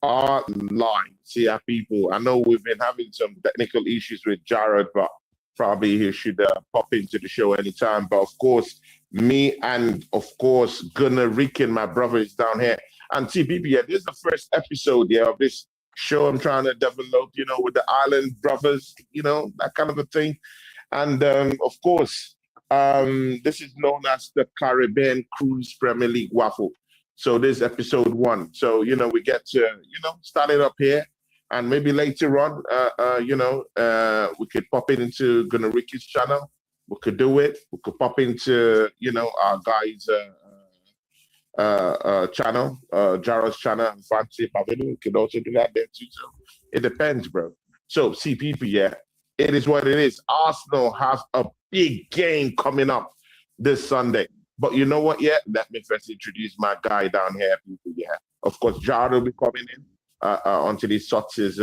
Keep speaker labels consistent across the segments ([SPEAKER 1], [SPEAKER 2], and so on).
[SPEAKER 1] Online. See our people. I know we've been having some technical issues with Jared, but probably he should pop into the show anytime. But of course, me and of course Gunnar Ricken, my brother, is down here. And see, people, yeah, this is the first episode, yeah, of this show I'm trying to develop, with the Island Brothers, that kind of a thing. And of course, this is known as the Caribbean Cruise Premier League Waffle. So this is episode 1. So, we get to, start it up here. And maybe later on, we could pop it into Gunnar Ricky's channel. We could do it. We could pop into, our guys' channel, Jared's channel, and Fancy Pavilion. We could also do that there too. So it depends, bro. So, see, people, yeah, it is what it is. Arsenal has a big game coming up this Sunday. But you know what, yeah? Let me first introduce my guy down here, people, yeah. Of course, Jared will be coming in until he sorts his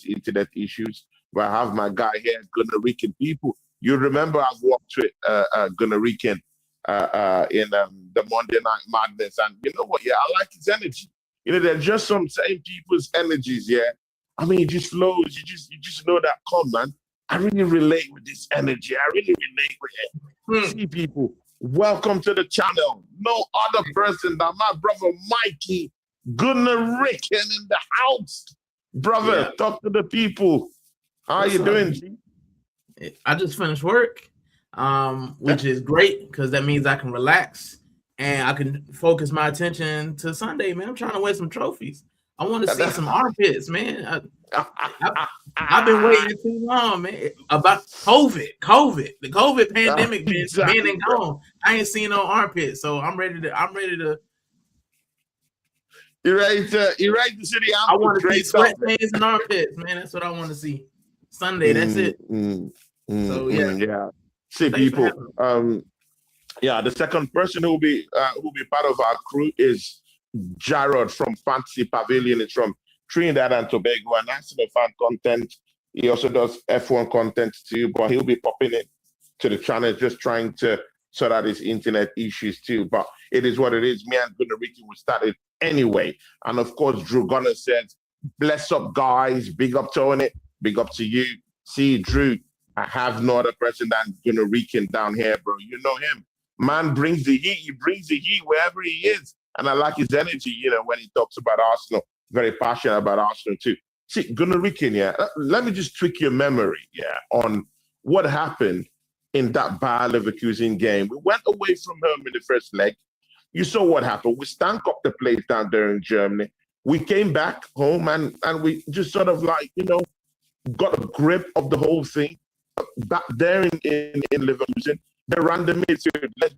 [SPEAKER 1] internet issues. But I have my guy here, Gunnar Ricken. People, you remember I've worked with Gunnar Ricken in the Monday Night Madness. And you know what, yeah, I like his energy. There's just some same people's energies, yeah. I mean, it just flows. You just know that, come, man. I really relate with this energy. I really relate with it. See, people, welcome to the channel. No other person than my brother Mikey, Gunnar Ricken in the house. Brother, talk to the people. How you doing, G?
[SPEAKER 2] I just finished work, which is great because that means I can relax and I can focus my attention to Sunday, man. I'm trying to win some trophies. I want to see some armpits, man. I've been waiting too long, man. About COVID. The COVID pandemic been and gone. I ain't seen no armpits, so I'm ready to.
[SPEAKER 1] You ready to see the armpits?
[SPEAKER 2] I want to see sweat stains and armpits, man. That's what I want to see. Sunday, that's it. So
[SPEAKER 1] yeah. See, people. The second person who will be part of our crew is Jared from Fancy Pavilion. It's from Trinidad and Tobago, and National fan content. He also does F1 content too, but he'll be popping it to the channel, just trying to sort out his internet issues too. But it is what it is. Me and Gunnar Ricky will start it anyway. And of course, Drew Gunnar says, bless up, guys. Big up, Tony. Big up to you. See, Drew, I have no other person than Gunnar Ricken down here, bro. You know him. Man brings the heat. He brings the heat wherever he is. And I like his energy, when he talks about Arsenal. Very passionate about Arsenal too. See, Gunnar Ricken, yeah, let me just tweak your memory, yeah, on what happened in that Bayer Leverkusen game. We went away from home in the first leg. You saw what happened. We stank up the place down there in Germany. We came back home and we just sort of got a grip of the whole thing. Back there in Leverkusen, they ran the midfield. Let's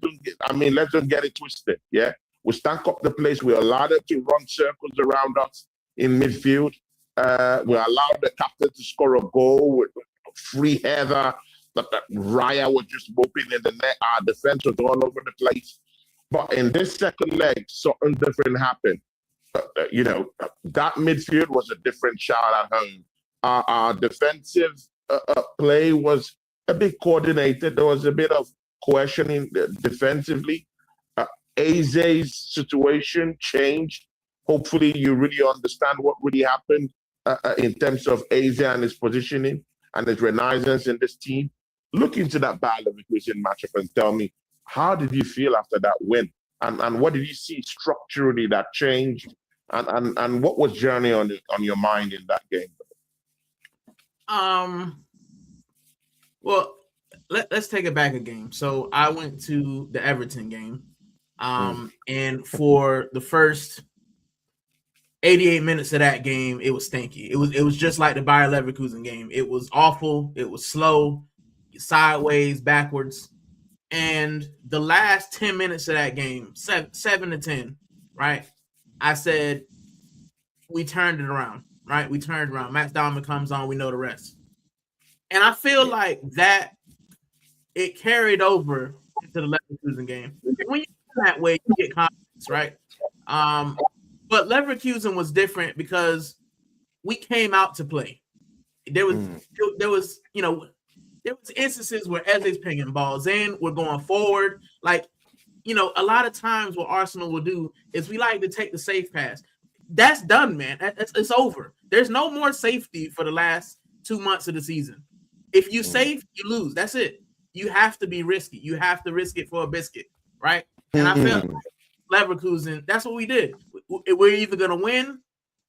[SPEAKER 1] don't get it twisted, yeah. We stank up the place. We allowed them to run circles around us in midfield. We allowed the captain to score a goal with free header. Raya was just moping in the net. Our defense was all over the place. But in this second leg, something different happened. That midfield was a different shout at home. Our defensive play was a bit coordinated. There was a bit of questioning defensively. Aze's situation changed. Hopefully, you really understand what really happened in terms of Aze and his positioning and his renaissance in this team. Look into that Bayer Leverkusen matchup and tell me, how did you feel after that win? And what did you see structurally that changed? And what was journey on your mind in that game?
[SPEAKER 2] Well, let's take it back a game. So I went to the Everton game. And for the first 88 minutes of that game, it was stinky. It was just like the Bayer Leverkusen game. It was awful. It was slow, sideways, backwards. And the last 10 minutes of that game, 7 to 10, right? I said, we turned it around, right? We turned around. Max Diamond comes on. We know the rest. And I feel like that it carried over into the Leverkusen game. When you that way, you get confidence, right? But Leverkusen was different because we came out to play. There was instances where Eze's pinging balls in, we're going forward. A lot of times what Arsenal will do is we like to take the safe pass. that's done, man. It's over. There's no more safety for the last 2 months of the season. If you safe, you lose. That's it. You have to be risky. You have to risk it for a biscuit, right? And I felt Leverkusen, that's what we did. We're either going to win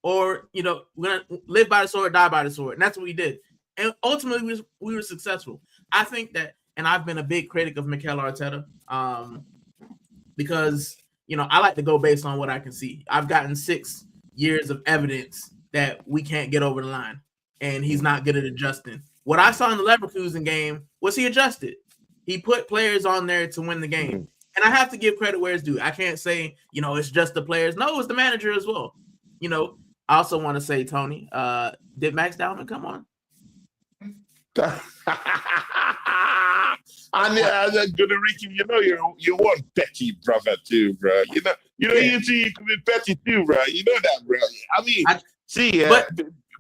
[SPEAKER 2] or, we're going to live by the sword, die by the sword. And that's what we did. And ultimately, we were successful. I think that, and I've been a big critic of Mikel Arteta because, I like to go based on what I can see. I've gotten 6 years of evidence that we can't get over the line, and he's not good at adjusting. What I saw in the Leverkusen game was he adjusted. He put players on there to win the game. And I have to give credit where it's due. I can't say, it's just the players. No, it's the manager as well. I also want to say, Tony, did Max Dowman come on?
[SPEAKER 1] And good Ricky, you're one petty brother too, bro. You two you can be petty too, bro. You know that, bro. I mean,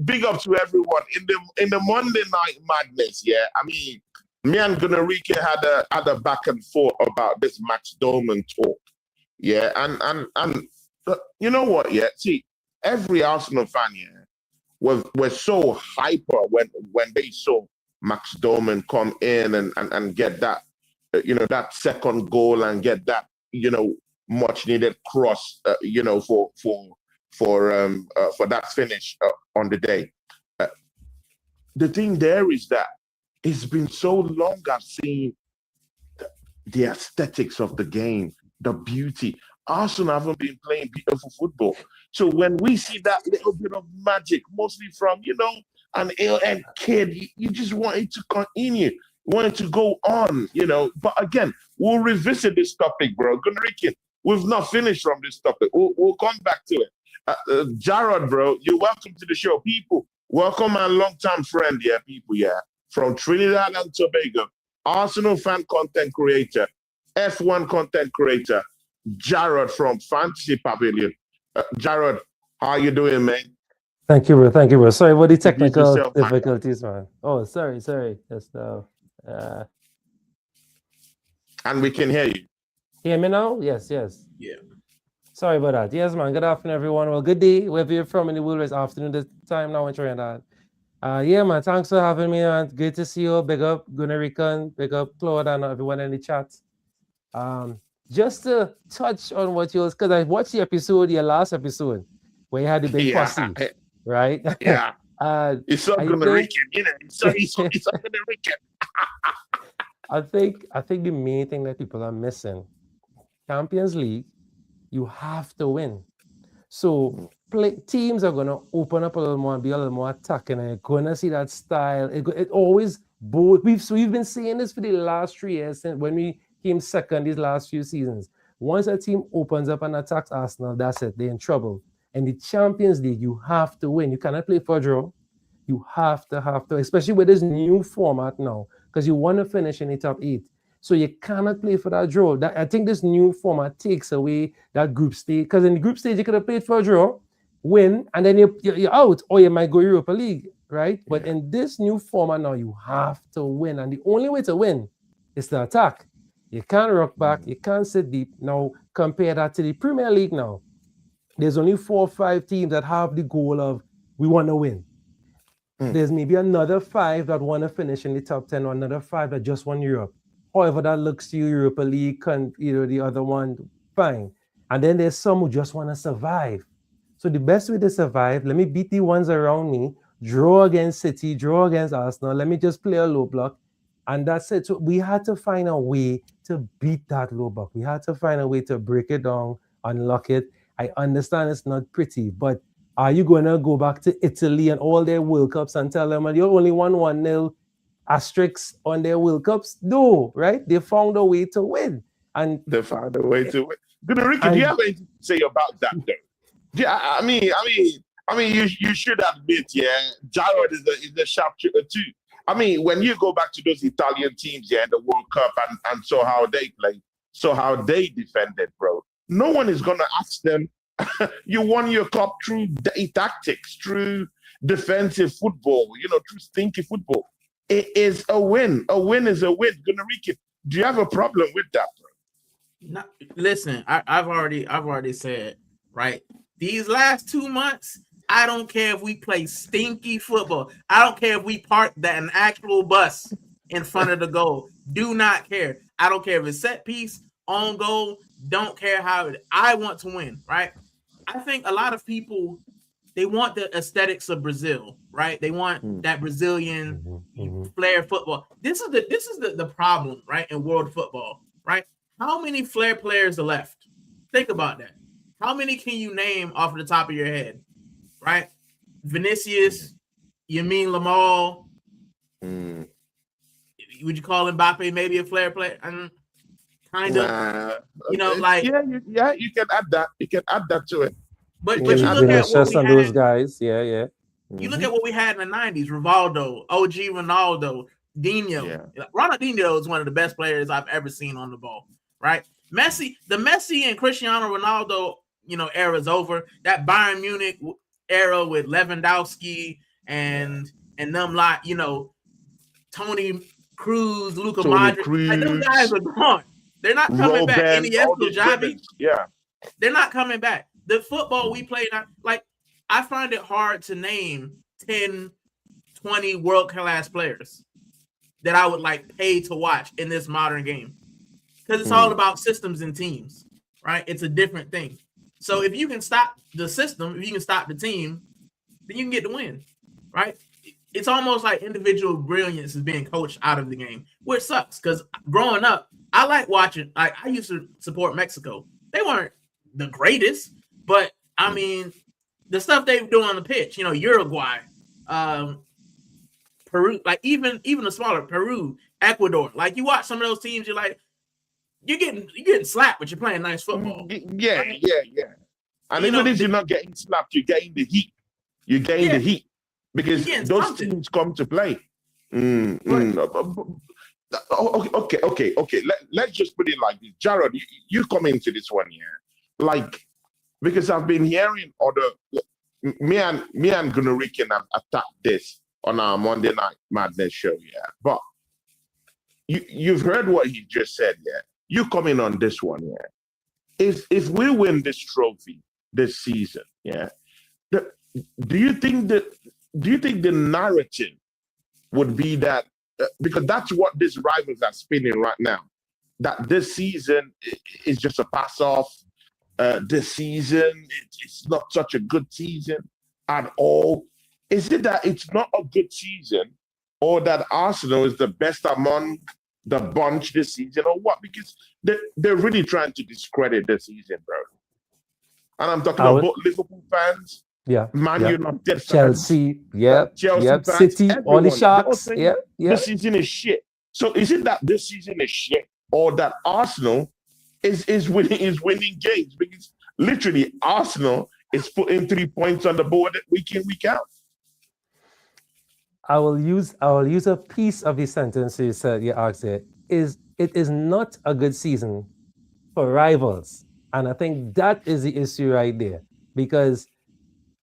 [SPEAKER 1] big up to everyone in the Monday Night Madness. Yeah, I mean, me and Gunarique had a back and forth about this Max Doman talk. Yeah, and you know what? Yeah, see, every Arsenal fan, was so hyper when they saw Max Doman come in and get that, that second goal and get that, much needed cross, for that finish on the day. The thing there is that it's been so long I've seen the aesthetics of the game, the beauty. Arsenal haven't been playing beautiful football. So when we see that little bit of magic, mostly from, an ill-end kid, you just want it to continue, want it to go on, But again, we'll revisit this topic, bro. Gunrikin, we've not finished from this topic. We'll come back to it. Jared, bro, you're welcome to the show. People, welcome my long-time friend, from Trinidad and Tobago, Arsenal fan content creator, F1 content creator, Jared from Fantasy Pavilion. Jared, how you doing, man?
[SPEAKER 3] Thank you, bro. Sorry about the technical difficulties, man. Oh, sorry. Just
[SPEAKER 1] and we can hear you.
[SPEAKER 3] Hear me now? Yes.
[SPEAKER 2] Yeah.
[SPEAKER 3] Sorry about that. Yes, man. Good afternoon, everyone. Well, good day. Wherever you're from in the world, it's afternoon this time now in Trinidad. Man. Thanks for having me, man. Good to see you. Big up Gunarican, big up Claude and everyone in the chat. Just to touch on what yours, because I watched your last episode, where you had the big posse, right?
[SPEAKER 1] Yeah. It's so Gunarican, It's so Gunarican.
[SPEAKER 3] I think the main thing that people are missing, Champions League, you have to win. So teams are going to open up a little more and be a little more attacking, and you're going to see that style. It always both. We've been saying this for the last 3 years since when we came second these last few seasons. Once a team opens up and attacks Arsenal, that's it. They're in trouble. And the Champions League, you have to win. You cannot play for a draw. You have to, especially with this new format now, because you want to finish in the top 8. So you cannot play for that draw. I think this new format takes away that group stage, because in the group stage, you could have played for a draw, win, and then you're out, or you might go Europa League, right? But in this new format now, you have to win. And the only way to win is to attack. You can't rock back. You can't sit deep. Now, compare that to the Premier League now. There's only 4 or 5 teams that have the goal of, we want to win. There's maybe another 5 that want to finish in the top 10, or another 5 that just want Europe. However that looks to you, Europa League, the other one, fine. And then there's some who just want to survive. So the best way to survive, let me beat the ones around me, draw against City, draw against Arsenal, let me just play a low block. And that's it. So we had to find a way to beat that low block. We had to find a way to break it down, unlock it. I understand it's not pretty, but are you going to go back to Italy and all their World Cups and tell them, you only won 1-0 asterisks on their World Cups? No, right? They found a way to win. And
[SPEAKER 1] they found a way to win. Gunarican, do you have anything to say about that, though? Yeah, I mean, you should admit, Jared is a sharpshooter too. I mean, when you go back to those Italian teams, in the World Cup and saw how they played, saw how they defended, bro. No one is going to ask them, you won your cup through tactics, through defensive football, through stinky football. It is a win. A win is a win. Gunarican, do you have a problem with that, bro?
[SPEAKER 2] No, listen, I've already said, right? these last 2 months, I don't care if we play stinky football. I don't care if we park an actual bus in front of the goal. Do not care. I don't care if it's set piece, on goal. Don't care how I want to win, right? I think a lot of people, they want the aesthetics of Brazil, right? They want that Brazilian flair football. This is the problem, right? In world football, right? How many flair players are left? Think about that. How many can you name off the top of your head? Right? Vinicius, Yamin Lamal. Would you call Mbappe maybe a flair player? Kind of. You know, like
[SPEAKER 1] you can add that. You can add that to it.
[SPEAKER 2] But you look at what we had.
[SPEAKER 3] Those guys, yeah.
[SPEAKER 2] You look at what we had in the 90s: Rivaldo, OG Ronaldo, Dino. Yeah. Ronaldinho is one of the best players I've ever seen on the ball. Right? The Messi and Cristiano Ronaldo, era is over. That Bayern Munich era with Lewandowski and them lot, Tony Cruz, Luka Modric. Like, those guys are gone. They're not coming back. Iniesta, Xavi.
[SPEAKER 1] Yeah.
[SPEAKER 2] They're not coming back. The football we play now, like, I find it hard to name 10, 20 world-class players that I would pay to watch in this modern game. Because it's all about systems and teams, right? It's a different thing. So if you can stop the system, if you can stop the team, then you can get the win, right? It's almost like individual brilliance is being coached out of the game, which sucks because growing up, I like watching. I used to support Mexico. They weren't the greatest, but I mean, the stuff they do on the pitch, Uruguay, Peru, even the smaller Peru, Ecuador. Like, you watch some of those teams, you're like, you're getting slapped, but you're playing nice football.
[SPEAKER 1] Yeah, right? Yeah. And even if you're not getting slapped, you're getting the heat. You're getting the heat because those teams come to play. Okay. Let's just put it like this. Jared, you come into this one here. Because I've been hearing me and Gunarikin have attacked this on our Monday Night Madness show, but you've heard what he just said, You come in on this one, If we win this trophy this season, do you think the narrative would be that because that's what these rivals are spinning right now, that this season is just a pass off. This season it's not such a good season at all. Is it that it's not a good season, or that Arsenal is the best among the bunch this season, or what? Because they're really trying to discredit the season, bro. And I'm talking about Liverpool fans, Man United fans,
[SPEAKER 3] Chelsea,
[SPEAKER 1] Chelsea fans,
[SPEAKER 3] City,
[SPEAKER 1] everyone.
[SPEAKER 3] all the Sharks,
[SPEAKER 1] This season is shit. So is it that this season is shit, or that Arsenal is winning games? Because literally Arsenal is putting 3 points on the board week in, week out.
[SPEAKER 3] I will use a piece of the sentence you said, you asked it. It is not a good season for rivals. And I think that is the issue right there. Because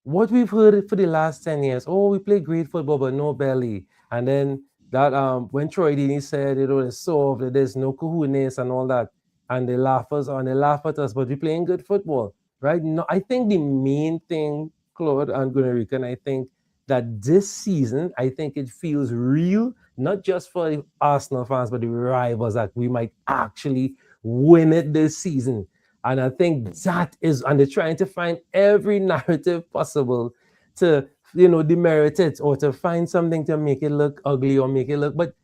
[SPEAKER 3] what we've heard for the last 10 years, we play great football, but no belly. And then that when Troy Deeney said, it's soft, there's no cojones and all that, and they laugh at us, but we're playing good football, right? No, I think the main thing, Claude and Gunarikan, I think that this season, I think it feels real, not just for the Arsenal fans, but the rivals, that we might actually win it this season. And I think that is, and they're trying to find every narrative possible to, demerit it or to find something to make it look ugly or make it look, but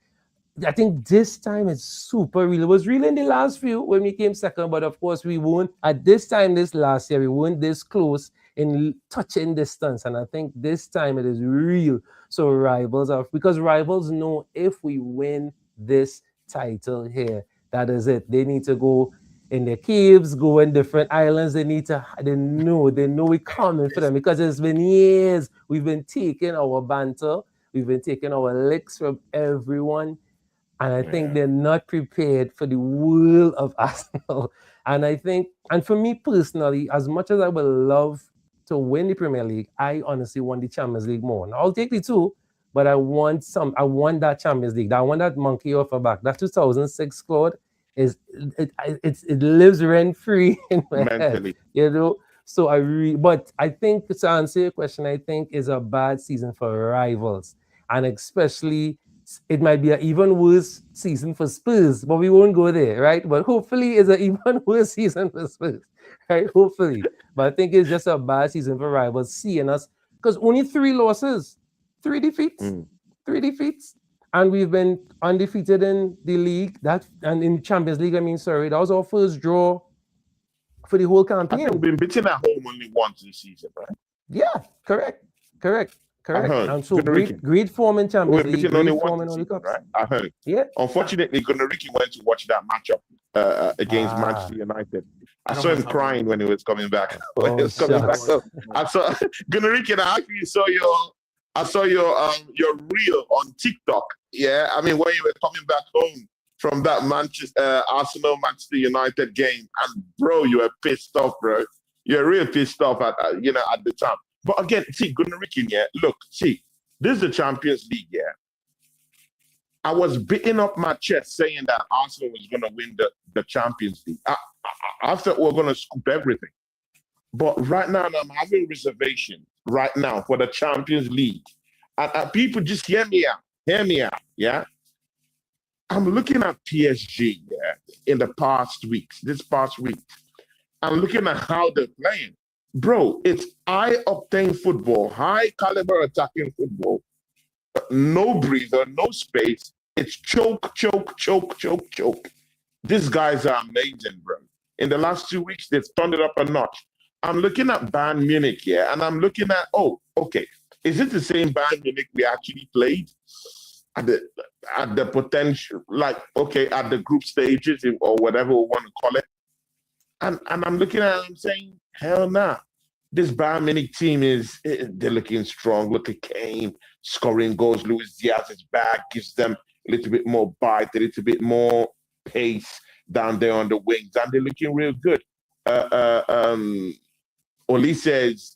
[SPEAKER 3] I think this time it's super real. It was real in the last few when we came second, but of course we weren't at this time this last year, we weren't this close in touching distance. And I think this time it is real. So because rivals know if we win this title here, that is it. They need to go in their caves, go in different islands. They know we're coming for them, because it's been years. We've been taking our banter. We've been taking our licks from everyone. And I think they're not prepared for the world of Arsenal. And I think, and for me personally, as much as I would love to win the Premier League, I honestly want the Champions League more. Now, I'll take the two, but I want that Champions League. I want that monkey off my back. That 2006 squad it lives rent free in my head. So but I think to answer your question, I think is a bad season for rivals, and especially it might be an even worse season for Spurs, but we won't go there, right? But hopefully it's an even worse season for Spurs, right? Hopefully. But I think it's just a bad season for rivals seeing us, because only 3 losses, 3 defeats, 3 defeats. And we've been undefeated in the league, and in Champions League, that was our first draw for the whole
[SPEAKER 1] I
[SPEAKER 3] campaign.
[SPEAKER 1] think we've been beaten at home only once this season, right?
[SPEAKER 3] Yeah, correct. And so
[SPEAKER 1] Gunneriki.
[SPEAKER 3] great form in Champions
[SPEAKER 1] We're
[SPEAKER 3] League,
[SPEAKER 1] beaten only
[SPEAKER 3] great form
[SPEAKER 1] once
[SPEAKER 3] in all
[SPEAKER 1] this
[SPEAKER 3] the
[SPEAKER 1] season,
[SPEAKER 3] cups.
[SPEAKER 1] right? I heard.
[SPEAKER 3] Yeah.
[SPEAKER 1] Unfortunately, Gunneriki went to watch that matchup against Manchester United. I saw him crying when he was coming back. When he was coming back. So I saw Gunneriki, and I actually saw your reel on TikTok. Yeah, I mean when you were coming back home from that Arsenal-Manchester United game, and bro, you were pissed off, bro. You're real pissed off at the time. But again, see, Gunneriki, yeah, look, see, this is the Champions League, yeah. I was beating up my chest saying that Arsenal was going to win the Champions League. I thought we were going to scoop everything. But right now, I'm having reservations right now for the Champions League. And people just hear me out, yeah? I'm looking at PSG, yeah, in the past weeks, this past week. I'm looking at how they're playing. Bro, it's high-octane football, high-caliber attacking football. No breather, no space. It's choke. These guys are amazing, bro. In the last 2 weeks, they've turned it up a notch. I'm looking at Bayern Munich here, and I'm looking at, okay, is it the same Bayern Munich we actually played at the potential, at the group stages or whatever we want to call it? And I'm looking at it, I'm saying, hell nah. This Bayern Munich team they're looking strong. Look at Kane scoring goals. Luis Diaz is back, gives them a little bit more bite, a little bit more pace down there on the wings, and they're looking real good. Olise is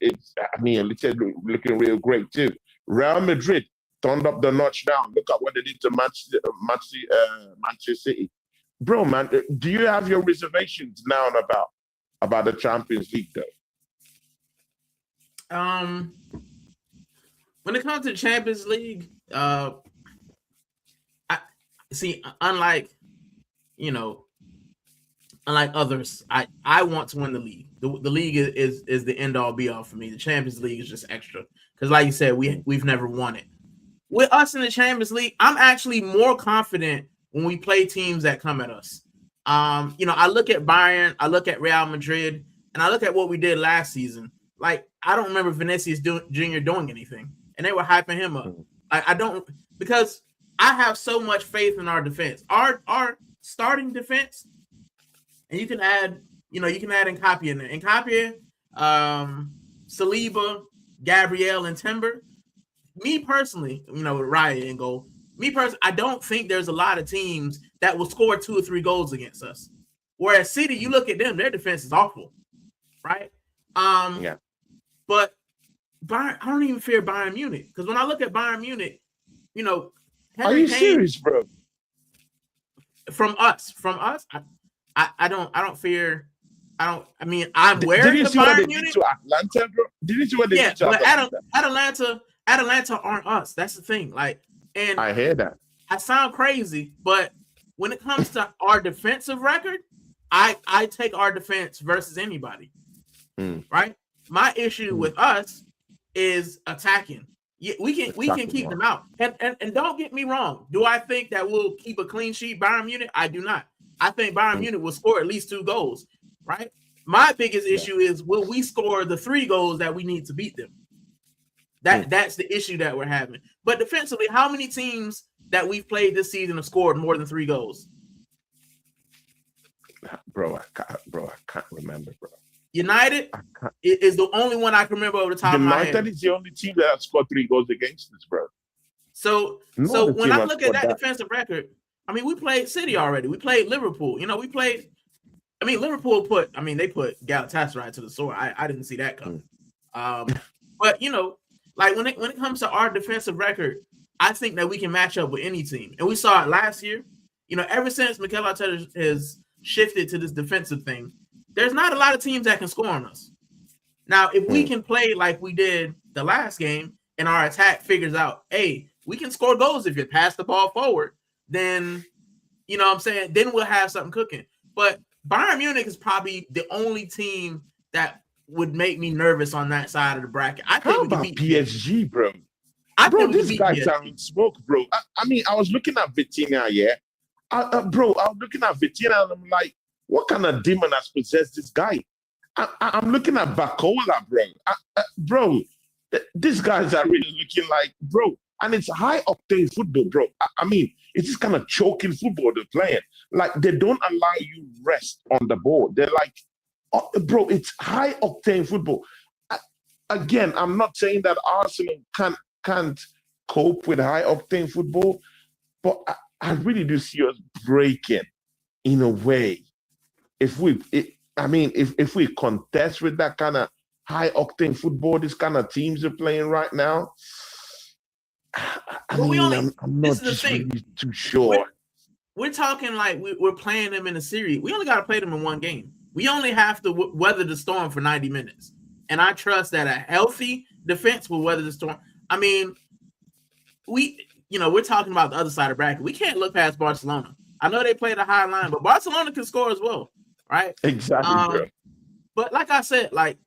[SPEAKER 1] looking real great too. Real Madrid turned up the notch down. Look at what they did to Manchester City. Bro, man, do you have your reservations now about the Champions League, though?
[SPEAKER 2] When it comes to Champions League, I see. Unlike others, I want to win the league. The league is the end all be all for me. The Champions League is just extra because, like you said, we've never won it. With us in the Champions League, I'm actually more confident when we play teams that come at us. I look at Bayern, I look at Real Madrid, and I look at what we did last season. Like, I don't remember Vinicius Jr. doing anything, and they were hyping him up. I don't, because I have so much faith in our defense. Our starting defense, and you can add Nkapia in there. Nkapia, Saliba, Gabriel, and Timber. Me personally, with Raya in goal, I don't think there's a lot of teams that will score 2 or 3 goals against us. Whereas City, you look at them, their defense is awful, right?
[SPEAKER 1] Yeah.
[SPEAKER 2] But Bayern, I don't even fear Bayern Munich, because when I look at Bayern Munich,
[SPEAKER 1] are you serious, bro?
[SPEAKER 2] From us, I don't fear. I'm wary of Bayern Munich.
[SPEAKER 1] To Atlanta, bro? Did you see what they did to
[SPEAKER 2] Atlanta? Atlanta aren't us. That's the thing. And
[SPEAKER 1] I hear that.
[SPEAKER 2] I sound crazy, but when it comes to our defensive record, I take our defense versus anybody. Right? My issue with us is attacking. We can keep them out. And don't get me wrong. Do I think that we'll keep a clean sheet, Bayern Munich? I do not. I think Bayern Munich will score at least 2 goals. Right? My biggest issue is, will we score the 3 goals that we need to beat them? That's the issue that we're having. But defensively, how many teams that we've played this season have scored more than 3 goals?
[SPEAKER 1] Bro, I can't remember, bro.
[SPEAKER 2] United is the only one I can remember over the top of my head.
[SPEAKER 1] United is the only team that has scored 3 goals against us, bro.
[SPEAKER 2] So when I look at that defensive record, we played City already. We played Liverpool. Liverpool put Galatasaray to the sword. I didn't see that coming. But when it comes to our defensive record, I think that we can match up with any team. And we saw it last year. Ever since Mikel Arteta has shifted to this defensive thing, there's not a lot of teams that can score on us. Now, if we can play like we did the last game and our attack figures out, hey, we can score goals if you pass the ball forward, then, you know what I'm saying? Then we'll have something cooking. But Bayern Munich is probably the only team that would make me nervous on that side of the bracket. I think
[SPEAKER 1] How
[SPEAKER 2] we can
[SPEAKER 1] about
[SPEAKER 2] beat
[SPEAKER 1] PSG, bro?
[SPEAKER 2] bro,
[SPEAKER 1] This guy's having smoke, bro. I mean, I was looking at Vitinha, yeah. Bro, I was looking at Vitinha and I'm like, what kind of demon has possessed this guy? I'm looking at Bacola, bro. Bro, these guys are really looking like, bro, and it's high-octane football, bro. I mean, it's just kind of choking football they're playing. Like, they don't allow you rest on the ball. They're like, oh, bro, it's high-octane football. Again, I'm not saying that Arsenal can't cope with high-octane football, but I really do see us breaking in a way. If we contest with that kind of high-octane football, this kind of teams are playing right now, I'm not just really too sure.
[SPEAKER 2] We're talking like we're playing them in a series. We only got to play them in one game. We only have to weather the storm for 90 minutes. And I trust that a healthy defense will weather the storm. I mean, we're talking about the other side of the bracket. We can't look past Barcelona. I know they play the high line, but Barcelona can score as well, right?
[SPEAKER 1] Exactly, bro.
[SPEAKER 2] But like I said, like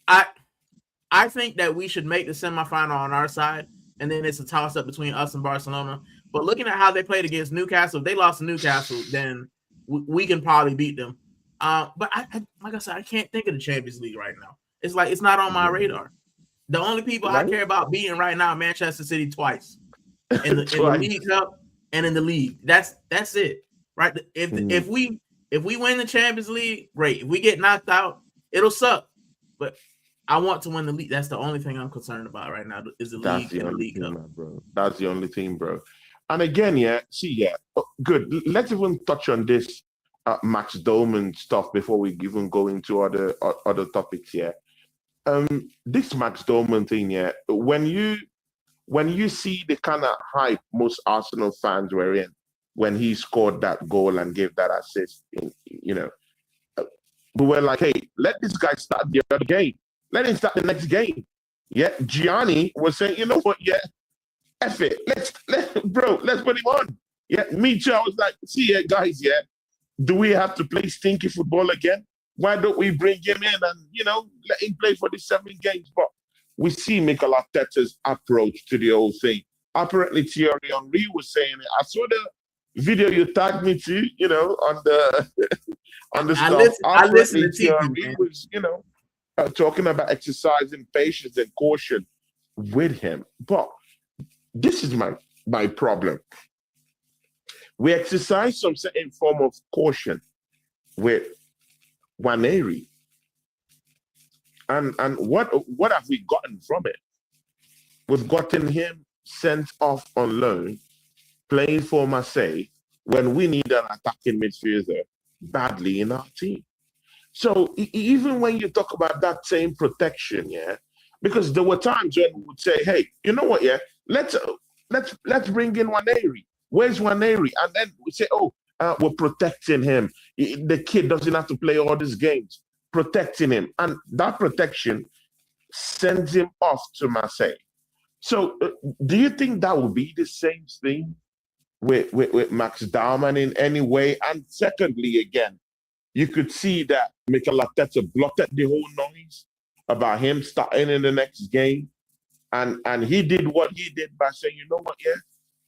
[SPEAKER 2] I think that we should make the semifinal on our side, and then it's a toss-up between us and Barcelona. But looking at how they played against Newcastle, if they lost to Newcastle, then we can probably beat them. But like I said, I can't think of the Champions League right now. It's like it's not on my radar. The only people I care about beating right now, Manchester City twice in the League Cup and in the league. That's it, right? If we win the Champions League, great. If we get knocked out, it'll suck. But I want to win the league. That's the only thing I'm concerned about right now is the league and the League Cup.
[SPEAKER 1] Bro. That's the only thing, bro. And again, good. Let's even touch on this Max Doman stuff before we even go into other topics here. This Max Doman thing, when you see the kind of hype most Arsenal fans were in when he scored that goal and gave that assist, we were like, hey, let this guy start the other game. Let him start the next game. Yeah, Gianni was saying, you know what, F it. Let's put him on. Yeah, me too. I was like, see, guys, do we have to play stinky football again? Why don't we bring him in and, let him play for the 7 games? But we see Mikel Arteta's approach to the whole thing. Apparently, Thierry Henry was saying it. I saw the video you tagged me to, on the stuff.
[SPEAKER 2] I listened to
[SPEAKER 1] Thierry Henry was, talking about exercising patience and caution with him. But this is my problem. We exercise some certain form of caution with Waneri. And what have we gotten from it? We've gotten him sent off on loan, playing for Marseille, when we need an attacking midfielder badly in our team. So even when you talk about that same protection, because there were times when we would say, hey, you know what, let's bring in Waneri. Where's Waneri? And then we say, we're protecting him. The kid doesn't have to play all these games. Protecting him. And that protection sends him off to Marseille. So do you think that will be the same thing with Max Darman in any way? And secondly, again, you could see that Mikel Arteta blotted the whole noise about him starting in the next game. And he did what he did by saying, you know what,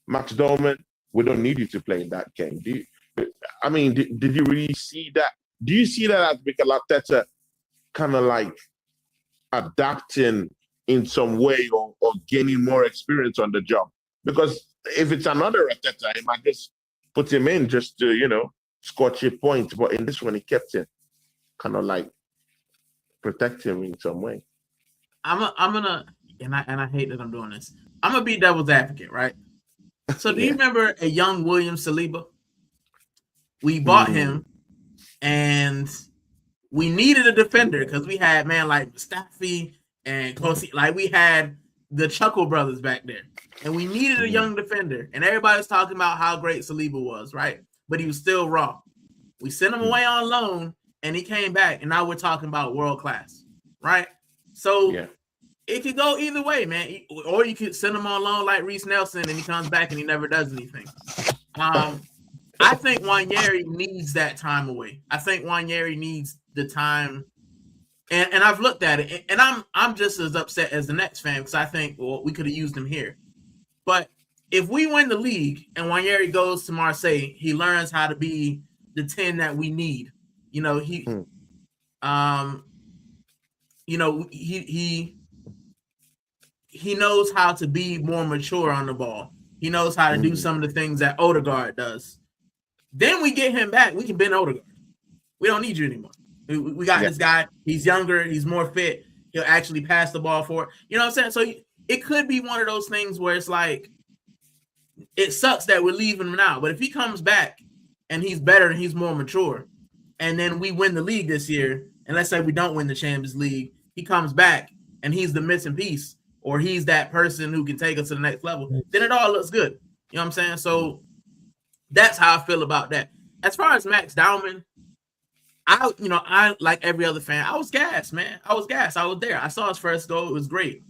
[SPEAKER 1] Max Darman, we don't need you to play in that game. Did you really see that? Do you see that as Mikel Arteta kind of like adapting in some way or gaining more experience on the job? Because if it's another Arteta, he might just put him in just to, scorch a point. But in this one, he kept him, kind of like protect him in some way.
[SPEAKER 2] I'm gonna, and I hate that I'm doing this. I'm gonna be devil's advocate, right? So do you remember a young William Saliba? We bought him, and we needed a defender because we had like Mustafi and Kosi, like we had the Chuckle brothers back there, and we needed a young defender. And everybody was talking about how great Saliba was, right? But he was still raw. We sent him away on loan, and he came back, and now we're talking about world class, right? So it could go either way, man. Or you could send him on loan like Reese Nelson, and he comes back and he never does anything. I think Nwaneri needs that time away. I think Nwaneri needs the time, and I've looked at it, and I'm just as upset as the Nets fan because I think we could have used him here. But if we win the league and Nwaneri goes to Marseille, he learns how to be the 10 that we need. He knows how to be more mature on the ball. He knows how to do some of the things that Odegaard does. Then we get him back. We can bend Odegaard. We don't need you anymore. We got this guy. He's younger. He's more fit. He'll actually pass the ball forward. You know what I'm saying? So it could be one of those things where it's like, it sucks that we're leaving him now. But if he comes back and he's better and he's more mature, and then we win the league this year, and let's say we don't win the Champions League, he comes back and he's the missing piece, or he's that person who can take us to the next level, then it all looks good. You know what I'm saying? So that's how I feel about that. As far as Max Dowman, I like every other fan, I was gassed, man. I was gassed. I was there. I saw his first goal. It was great.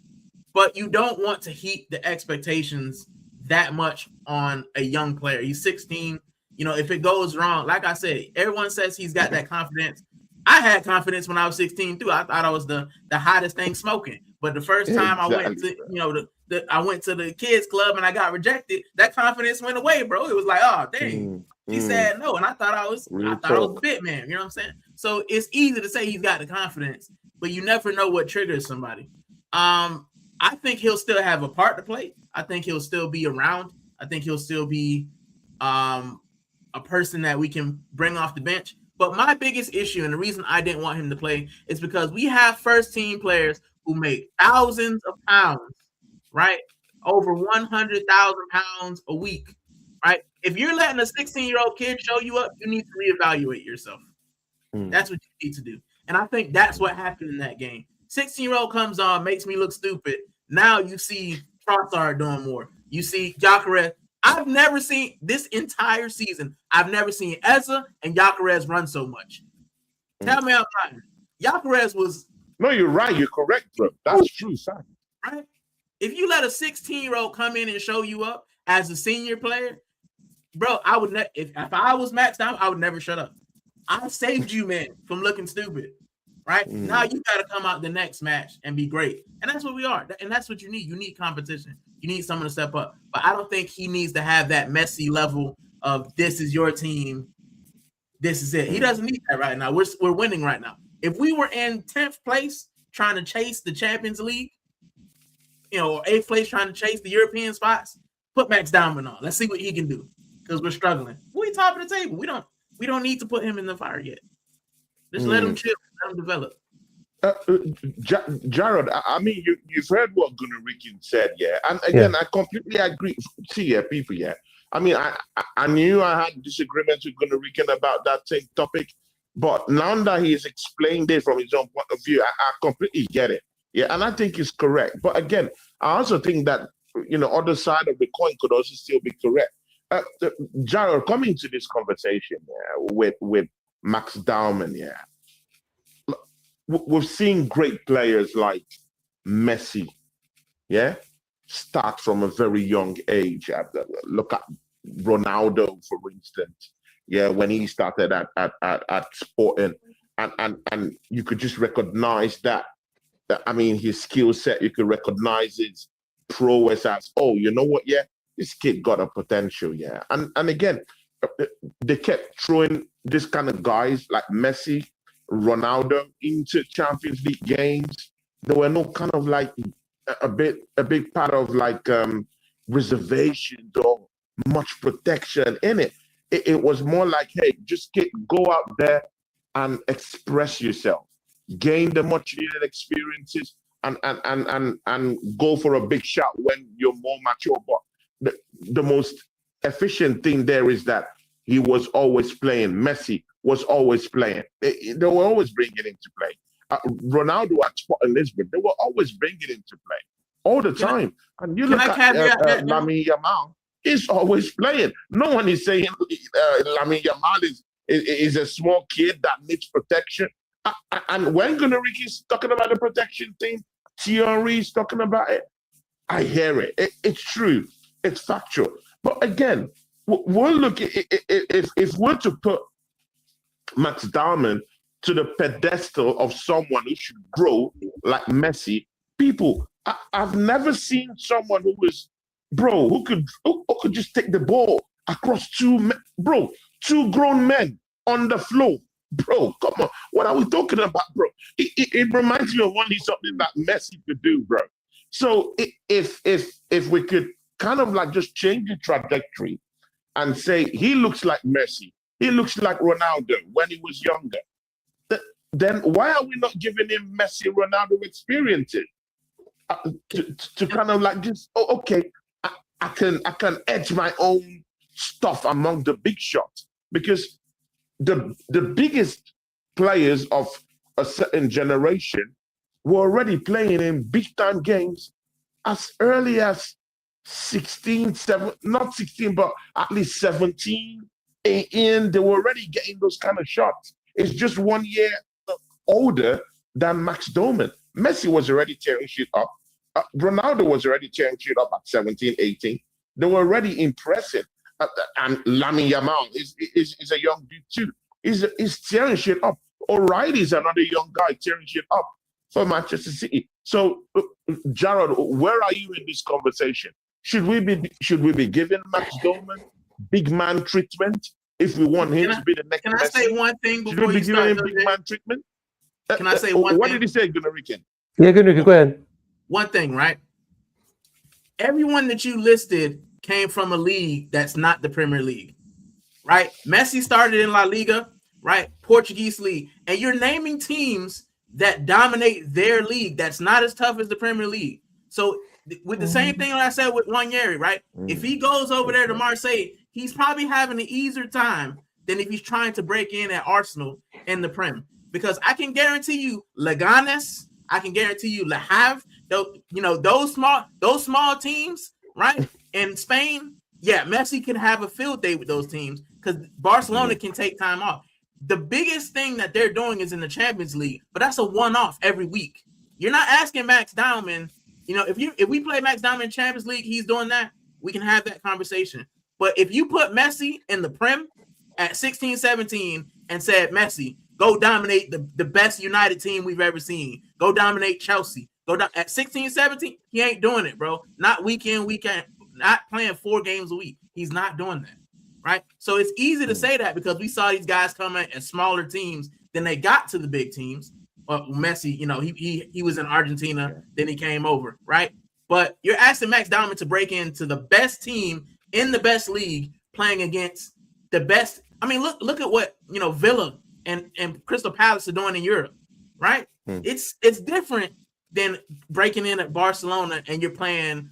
[SPEAKER 2] But you don't want to heap the expectations that much on a young player. He's 16. If it goes wrong, like I said, everyone says he's got that confidence. I had confidence when I was 16 too. I thought I was the hottest thing smoking. But the first time I went to, I went to the kids club and I got rejected, that confidence went away, bro. It was like, oh dang, he said no, and I thought I was a bit man. You know what I'm saying? So it's easy to say he's got the confidence, but you never know what triggers somebody. I think he'll still have a part to play. I think he'll still be around. I think he'll still be a person that we can bring off the bench. But my biggest issue, and the reason I didn't want him to play, is because we have first team players who make thousands of pounds, right? Over 100,000 pounds a week, right? If you're letting a 16-year-old kid show you up, you need to reevaluate yourself. That's what you need to do. And I think that's what happened in that game. 16-year-old comes on, makes me look stupid. Now you see Trossard doing more. You see Gyökeres. I've never seen this entire season. I've never seen Eza and Gyökeres run so much. Tell me I'm lying. Gyökeres was.
[SPEAKER 1] No, you're right. You're correct, bro. That's true, son.
[SPEAKER 2] Right? If you let a 16-year-old come in and show you up as a senior player, bro, I would never. If I was maxed out, I would never shut up. I saved you, man, from looking stupid. Right? Now you got to come out the next match and be great. And that's what we are. And that's what you need. You need competition. You need someone to step up. But I don't think he needs to have that messy level of this is your team. This is it. He doesn't need that right now. We're winning right now. If we were in 10th place trying to chase the Champions League, or 8th place trying to chase the European spots, put Max Dowman on. Let's see what he can do. Because we're struggling. We're top of the table. We don't need to put him in the fire yet. Just let him chill. Let him develop.
[SPEAKER 1] Jared, I mean, you've heard what Gunnar Ricken said, yeah. And again, I completely agree. See, people, I mean, I knew I had disagreements with Gunnar Ricken about that same topic, but now that he's explained it from his own point of view, I completely get it. Yeah, and I think he's correct. But again, I also think that, other side of the coin could also still be correct. Jared, coming to this conversation with Max Dowman, we've seen great players like Messi, start from a very young age. Look at Ronaldo, for instance, when he started at Sporting, and you could just recognize that. I mean, his skill set, you could recognize his prowess as, oh, you know what, this kid got a potential, and again, they kept throwing this kind of guys like Messi, Ronaldo into Champions League games. There were no kind of like a big part of like reservations or much protection in it. It was more like, hey, just go out there and express yourself, gain the much needed experiences, and go for a big shot when you're more mature. But the most efficient thing there is that he was always playing. Messi was always playing. They were always bringing him to play. Ronaldo at Sporting Lisbon, they were always bringing him to play all the time. And you look at Lamine Yamal, he's always playing. No one is saying Lamine Yamal is a small kid that needs protection. And when Gunariki's talking about the protection thing, Thierry's talking about it, I hear it. It's true. It's factual. But again, we'll look at if we're to put Max Darman to the pedestal of someone who should grow like Messi, people, I've never seen someone who could just take the ball across two grown men on the floor. Bro, come on. What are we talking about, bro? It reminds me of only something that Messi could do, bro. So if we could kind of like just change the trajectory and say he looks like Messi, he looks like Ronaldo when he was younger, then why are we not giving him Messi, Ronaldo experiences to kind of like just okay, I can edge my own stuff among the big shots because the biggest players of a certain generation were already playing in big time games as early as 16, not 16, but at least 17, 18. They were already getting those kind of shots. It's just 1 year older than Max Doman. Messi was already tearing shit up. Ronaldo was already tearing shit up at 17, 18. They were already impressive. And Lamine Yamal is a young dude too. He's tearing shit up. O'Reilly's another young guy tearing shit up for Manchester City. So, Jared, where are you in this conversation? Should we be giving Max Doman big man treatment if we want him to be the next?
[SPEAKER 2] Can I say one thing before
[SPEAKER 1] you start? Should we be giving him big man treatment?
[SPEAKER 2] Can I say one thing?
[SPEAKER 1] What did he say, Gunarikin?
[SPEAKER 3] Yeah, go ahead.
[SPEAKER 2] One thing, right? Everyone that you listed came from a league that's not the Premier League, right? Messi started in La Liga, right? Portuguese league. And you're naming teams that dominate their league that's not as tough as the Premier League. So with the same thing I said with Wanyeri, right? If he goes over there to Marseille, he's probably having an easier time than if he's trying to break in at Arsenal in the Prem. Because I can guarantee you Leganes, I can guarantee you Le Havre, those small teams, right? In Spain, yeah, Messi can have a field day with those teams because Barcelona can take time off. The biggest thing that they're doing is in the Champions League, but that's a one-off every week. You're not asking Max Dowman, if we play Max Dowman in Champions League, he's doing that, we can have that conversation. But if you put Messi in the Prem at 16, 17 and said, Messi, go dominate the best United team we've ever seen. Go dominate Chelsea. Go down at 16, 17, he ain't doing it, bro. Not week in, weekend, not playing 4 games a week. He's not doing that. Right? So it's easy to say that because we saw these guys coming at smaller teams, then they got to the big teams. Messi, he was in Argentina, then he came over, right? But you're asking Max Dowman to break into the best team in the best league playing against the best. I mean, look at what, Villa and Crystal Palace are doing in Europe, right? It's different than breaking in at Barcelona and you're playing,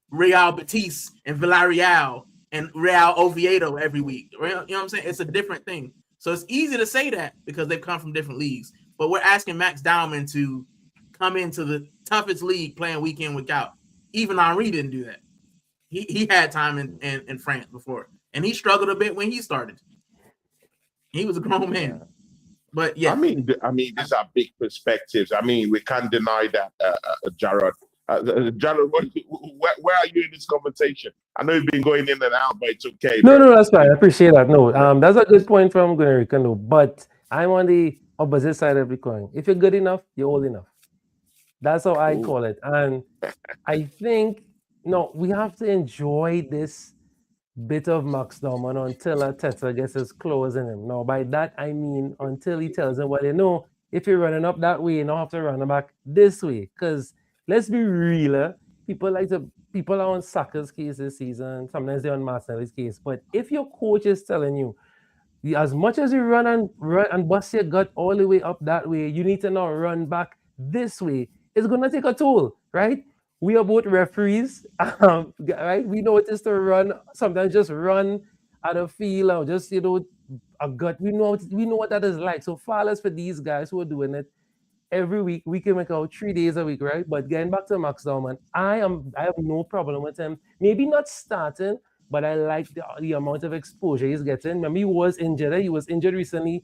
[SPEAKER 2] Real Betis and Villarreal and Real Oviedo every week. You know what I'm saying? It's a different thing. So it's easy to say that because they've come from different leagues. But we're asking Max Dowman to come into the toughest league playing week in, week out. Even Henry didn't do that. He had time in France before. And he struggled a bit when he started. He was a grown man. But yeah.
[SPEAKER 1] I mean, these are big perspectives. I mean, we can't deny that, Jared. Jared, where are you in this conversation? I know you've been going in and out, but it's okay.
[SPEAKER 3] No, that's fine. I appreciate that. No, that's a good point from Gunarikin, no. But I'm on the opposite side of the coin. If you're good enough, you're old enough. That's how I call it. And I think, we have to enjoy this bit of Max Dorman until Arteta gets his claws in him. Now, by that, I mean until he tells him, if you're running up that way, you don't have to run back this way. Because let's be real, people are on Saka's case this season. Sometimes they're on Martinelli's case. But if your coach is telling you, as much as you run and bust your gut all the way up that way, you need to now run back this way. It's going to take a toll, right? We are both referees, right? We know it is to run, sometimes just run at a field or just, a gut. We know what that is like. So far as for these guys who are doing it every week, we can make out 3 days a week, right? But getting back to Max Dorman, I have no problem with him. Maybe not starting, but I like the amount of exposure he's getting. Remember, he was injured. He was injured recently.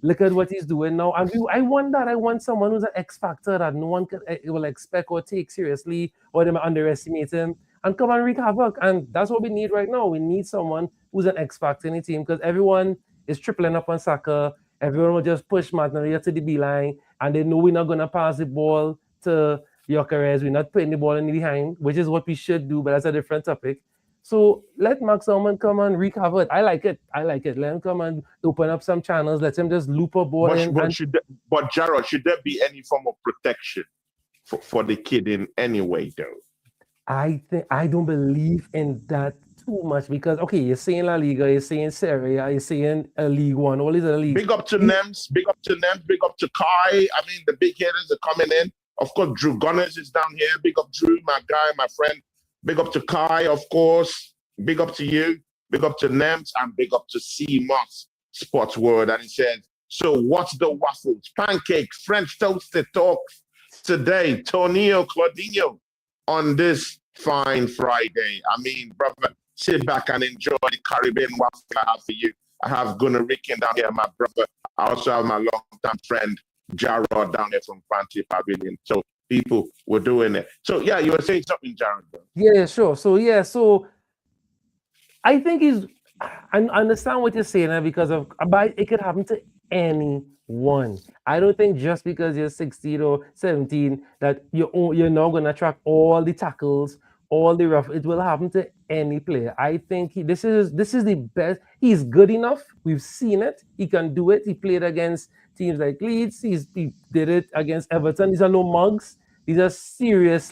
[SPEAKER 3] Look at what he's doing now. And I want that. I want someone who's an X factor that no one will expect or take seriously, or they might underestimate him and come and wreak havoc. And that's what we need right now. We need someone who's an X factor in the team, because everyone is tripling up on Saka. Everyone will just push Martinelli to the B line, and they know we're not going to pass the ball to Gyökeres. We're not putting the ball in the behind, which is what we should do, but that's a different topic. So let Max Almond come and wreak havoc. I like it. Let him come and open up some channels. Let him just loop a ball in.
[SPEAKER 1] But Gerald, should there be any form of protection for the kid in any way, though?
[SPEAKER 3] I don't believe in that too much, because okay, you're saying La Liga, you're saying Serie A, you're saying League One, all these other leagues.
[SPEAKER 1] Big up to Nems, big up to Kai. I mean, the big hitters are coming in. Of course, Drew Gunners is down here. Big up Drew, my guy, my friend. Big up to Kai, of course. Big up to you. Big up to Nems, and big up to C. Moss, Sports World. And he says, so what's the waffles? Pancakes, French toasted talks today. Tonio Claudinho on this fine Friday. I mean, brother, sit back and enjoy the Caribbean waffle I have for you. I have Gunnar Ricken down here, my brother. I also have my longtime friend, Jarrod, down there from Fancy Pavilion. So people were doing it. So yeah, you were saying something, Jarrod.
[SPEAKER 3] Yeah, sure. So I think I understand what you're saying, because it could happen to anyone. I don't think just because you're 16 or 17 that you're not going to attract all the tackles, all the rough. It will happen to any player. I think this is the best. He's good enough. We've seen it. He can do it. He played against teams like Leeds. He did it against Everton. These are no mugs. These are serious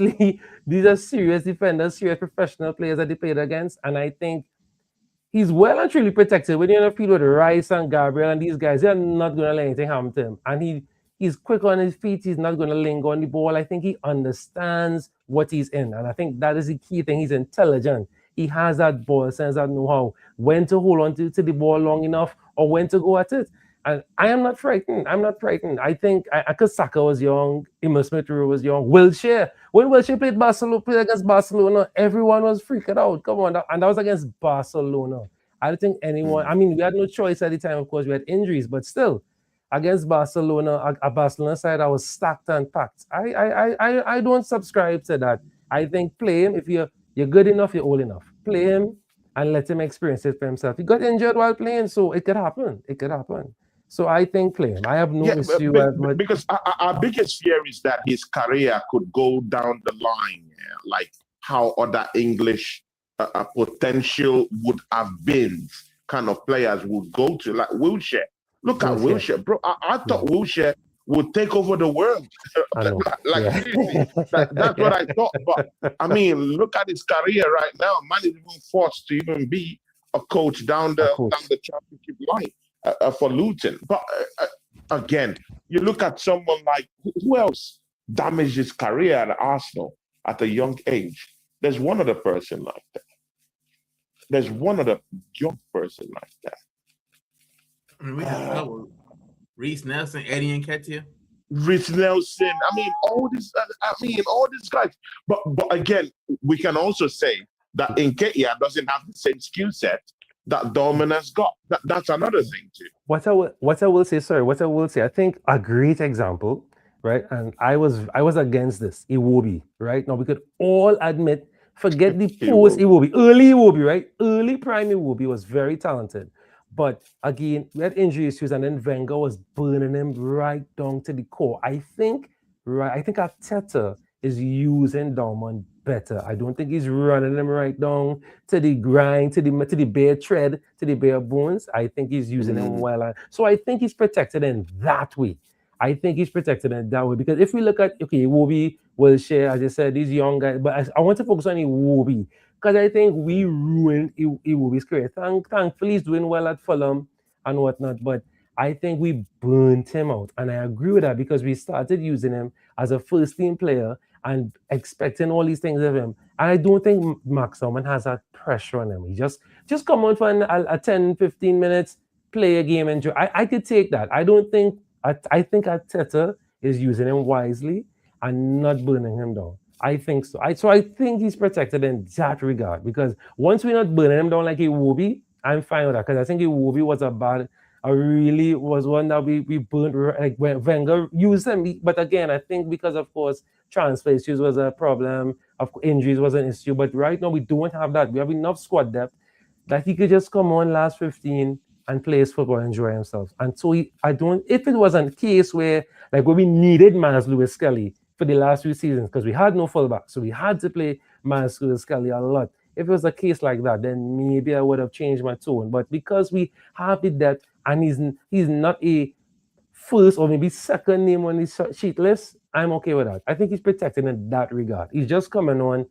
[SPEAKER 3] defenders, serious professional players that they played against. And I think he's well and truly protected. When you're in a field with Rice and Gabriel and these guys, they're not going to let anything happen to him. And he's quick on his feet. He's not going to linger on the ball. I think he understands what he's in. And I think that is the key thing. He's intelligent. He has that ball sense, that know-how, when to hold on to the ball long enough or when to go at it. And I am not frightened. I think because Saka was young, Emil Smith-Rowe was young, Wilshere. When Wilshere played against Barcelona, everyone was freaking out. Come on, and that was against Barcelona. I don't think anyone. I mean, we had no choice at the time. Of course, we had injuries, but still, against Barcelona, a Barcelona side, I was stacked and packed. I don't subscribe to that. I think play him if you're good enough, you're old enough. Play him and let him experience it for himself. He got injured while playing, so it could happen. So I think play him. I have no issue with
[SPEAKER 1] because our biggest fear is that his career could go down the line, like how other English potential would have been, kind of players would go to, like Wilshere. Look at Wilshere, bro. I thought Wilshere would take over the world. Seriously, that's what I thought. But I mean, look at his career right now. Man is even forced to even be a coach down the championship line. For Luton. But again, you look at someone like, who else damaged his career at Arsenal at a young age? There's one other person like that. There's one other young person like that.
[SPEAKER 2] I mean, we have a couple. Reece Nelson, Eddie Nketiah.
[SPEAKER 1] Reece Nelson. I mean, all these guys. But again, we can also say that Nketiah doesn't have the same skill set that Dorman has got. That's another thing too.
[SPEAKER 3] What I will say, I think a great example, right? And I was against this, Iwobi, right? Now we could all admit, forget the post Iwobi, early Iwobi, right? Early prime Iwobi was very talented. But again, we had injury issues, and then Wenger was burning him right down to the core. I think Arteta is using Dorman better. I don't think he's running him right down to the grind, to the bare tread, to the bare bones. I think he's using him well. So I think he's protected in that way. Because if we look at, Iwobi, Wilshere, as I said, these young guys, but I want to focus on Iwobi, because I think we ruined Iwobi's career. Thankfully, he's doing well at Fulham and whatnot, but I think we burnt him out. And I agree with that, because we started using him as a first-team player and expecting all these things of him. And I don't think Max Almond has that pressure on him. He just come on for a 10, 15 minutes, play a game, enjoy. I could take that. I think Arteta is using him wisely and not burning him down. I think so. I think he's protected in that regard, because once we're not burning him down like Iwobi, I'm fine with that, because I think Iwobi was a really was one that we burned, like when Wenger used him. But again, I think because of course transfer issues was a problem, injuries was an issue. But right now we don't have that. We have enough squad depth that he could just come on last 15 and play his football and enjoy himself. And so if it was a case where like where we needed Miles Lewis Skelly for the last few seasons because we had no fullback, so we had to play Miles Lewis Skelly a lot. If it was a case like that, then maybe I would have changed my tone. But because we have the depth and he's not a first or maybe second name on the sheet list, I'm okay with that. I think he's protected in that regard. He's just coming on,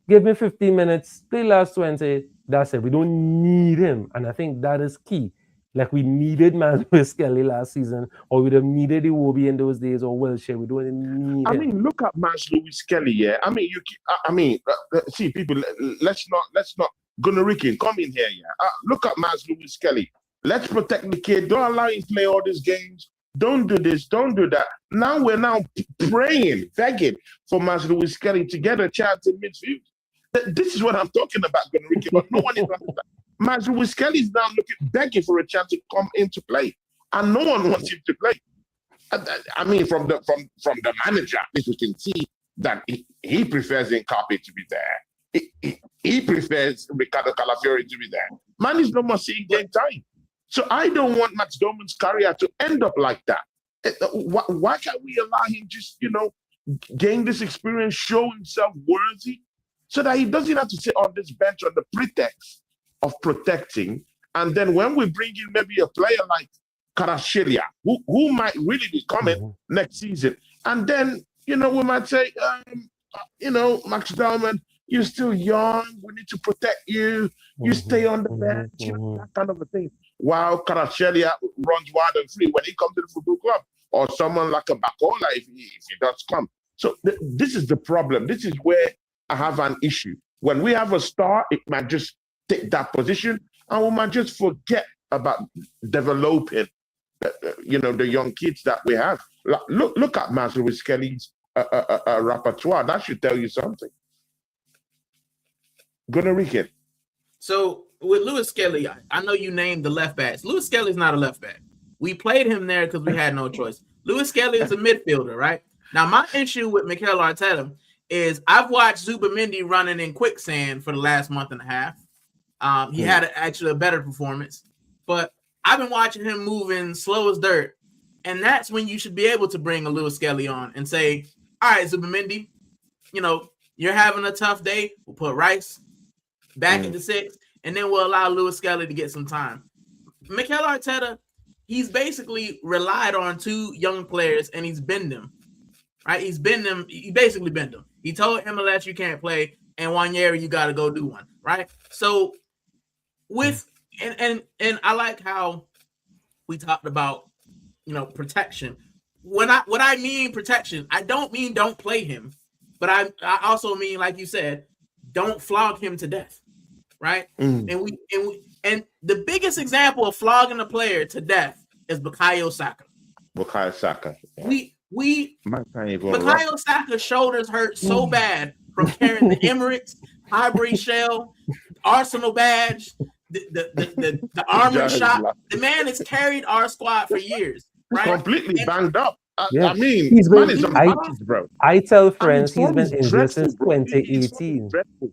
[SPEAKER 3] give me 15 minutes, play last 20, that's it. We don't need him. And I think that is key. Like we needed Manuel Skelly last season, or we'd have needed Iwobi in those days, or Wilshere. We don't need him.
[SPEAKER 1] I mean, look at Miles Lewis Skelly, yeah. I mean, see, people, let's not, Gunnar come in here, yeah. Look at Miles Lewis Skelly. Let's protect the kid. Don't allow him to play all these games. Don't do this, don't do that. Now we're praying, begging for Miles Lewis Skelly to get a chance in midfield. This is what I'm talking about, Gunnar, but no one is understanding. Miles Lewis Skelly is now begging for a chance to come into play, and no one wants him to play. I mean, from the manager, at least we can see that he prefers Nkapi to be there. He prefers Ricardo Calafiori to be there. Man is no more seeing game time. So I don't want Max Doman's career to end up like that. Why can't we allow him just, gain this experience, show himself worthy, so that he doesn't have to sit on this bench on the pretext of protecting. And then when we bring in maybe a player like Karashelia, who might really be coming next season, and then, we might say, Max Doman, you're still young, we need to protect you, you stay on the bench, that kind of a thing. While Karashelia runs wild and free when he comes to the football club, or someone like a Bakola if he does come. So this is the problem. This is where I have an issue. When we have a star, it might just take that position, and we might just forget about developing, the young kids that we have. Look at Miles Lewis Skelly's repertoire. That should tell you something. Gonna Rican.
[SPEAKER 2] So with Lewis Skelly, I know you named the left backs. Lewis Skelly's not a left back. We played him there because we had no choice. Lewis Skelly is a midfielder, right? Now, my issue with Mikel Arteta is I've watched Zubimendi running in quicksand for the last month and a half. He had actually a better performance, but I've been watching him moving slow as dirt. And that's when you should be able to bring a Lewis Skelly on and say, all right, Zubimendi, you're having a tough day. We'll put Rice back into 6, and then we'll allow Lewis Skelly to get some time. Mikel Arteta, he's basically relied on 2 young players, and he's bend them, right? He basically bend them. He told MLS you can't play, and Wanyeri, you got to go do one, right? So and I like how we talked about, protection. What I mean protection, I don't mean don't play him, but I also mean, like you said, don't flog him to death, right? And the biggest example of flogging a player to death is Bukayo Saka.
[SPEAKER 1] Bukayo Saka.
[SPEAKER 2] Bukayo Saka's shoulders hurt so bad from carrying the Emirates, Highbury Shell, Arsenal badge, the armor shot. The man has carried our squad for years, right?
[SPEAKER 1] Completely banged up. I mean, bro.
[SPEAKER 3] I tell friends he's been injured since 2018.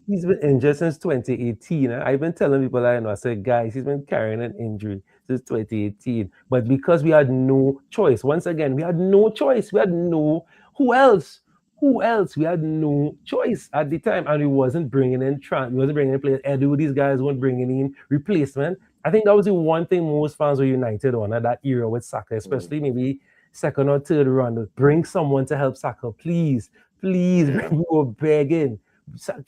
[SPEAKER 3] He's been injured since 2018. I've been telling people I know, I said, guys, he's been carrying an injury since 2018. But because we had no choice, once again, we had no choice. We had no, who else? We had no choice at the time. And we wasn't bringing in players. Edu, these guys weren't bringing in replacement. I think that was the one thing most fans were united on at that era with Saka, especially maybe second or third round. Bring someone to help Saka, please. We were begging.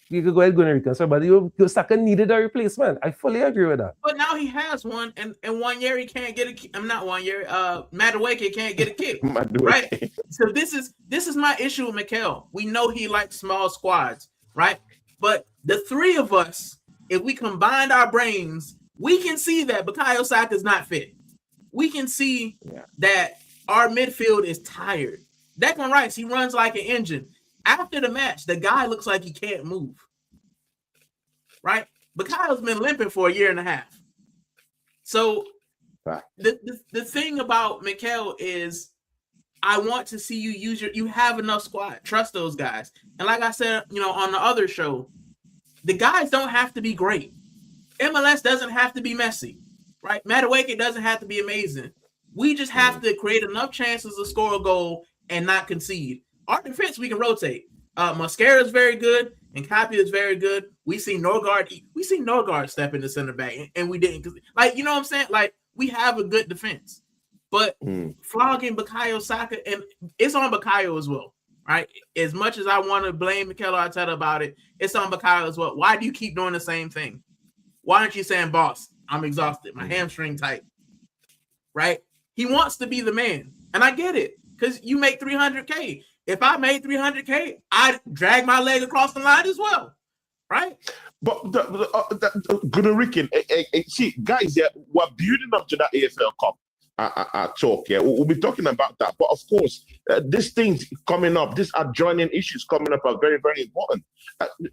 [SPEAKER 3] You could go ahead and reconcile, but your Saka needed a replacement. I fully agree with that.
[SPEAKER 2] But now he has one, and Wanyeri can't get a kick. I'm not Wanyeri. Madueke can't get a kick. Right? So this is my issue with Mikel. We know he likes small squads, right? But the 3 of us, if we combined our brains, we can see that Bukayo Saka is not fit. We can see that our midfield is tired. Declan Rice, he runs like an engine. After the match, the guy looks like he can't move. Right? Bukayo's been limping for a year and a half. So The thing about Mikel is I want to see you use you have enough squad. Trust those guys. And like I said, on the other show, the guys don't have to be great. MLS doesn't have to be messy, right? Madueke doesn't have to be amazing. We just have to create enough chances to score a goal and not concede. Our defense, we can rotate. Mosquera is very good, and Capia is very good. We see Norgard step into center back, and we didn't. You know what I'm saying? Like, we have a good defense. But flogging Bukayo Saka, and it's on Bukayo as well, right? As much as I want to blame Mikel Arteta about it, it's on Bukayo as well. Why do you keep doing the same thing? Why aren't you saying, boss, I'm exhausted, my hamstring tight, right? He wants to be the man, and I get it, because you make $300K. If I made $300K, I'd drag my leg across the line as well, right?
[SPEAKER 1] But Gunnar, see, guys, we're building up to that EFL Cup. Talk, we'll be talking about that. But of course, these things coming up, these adjoining issues coming up are very, very important.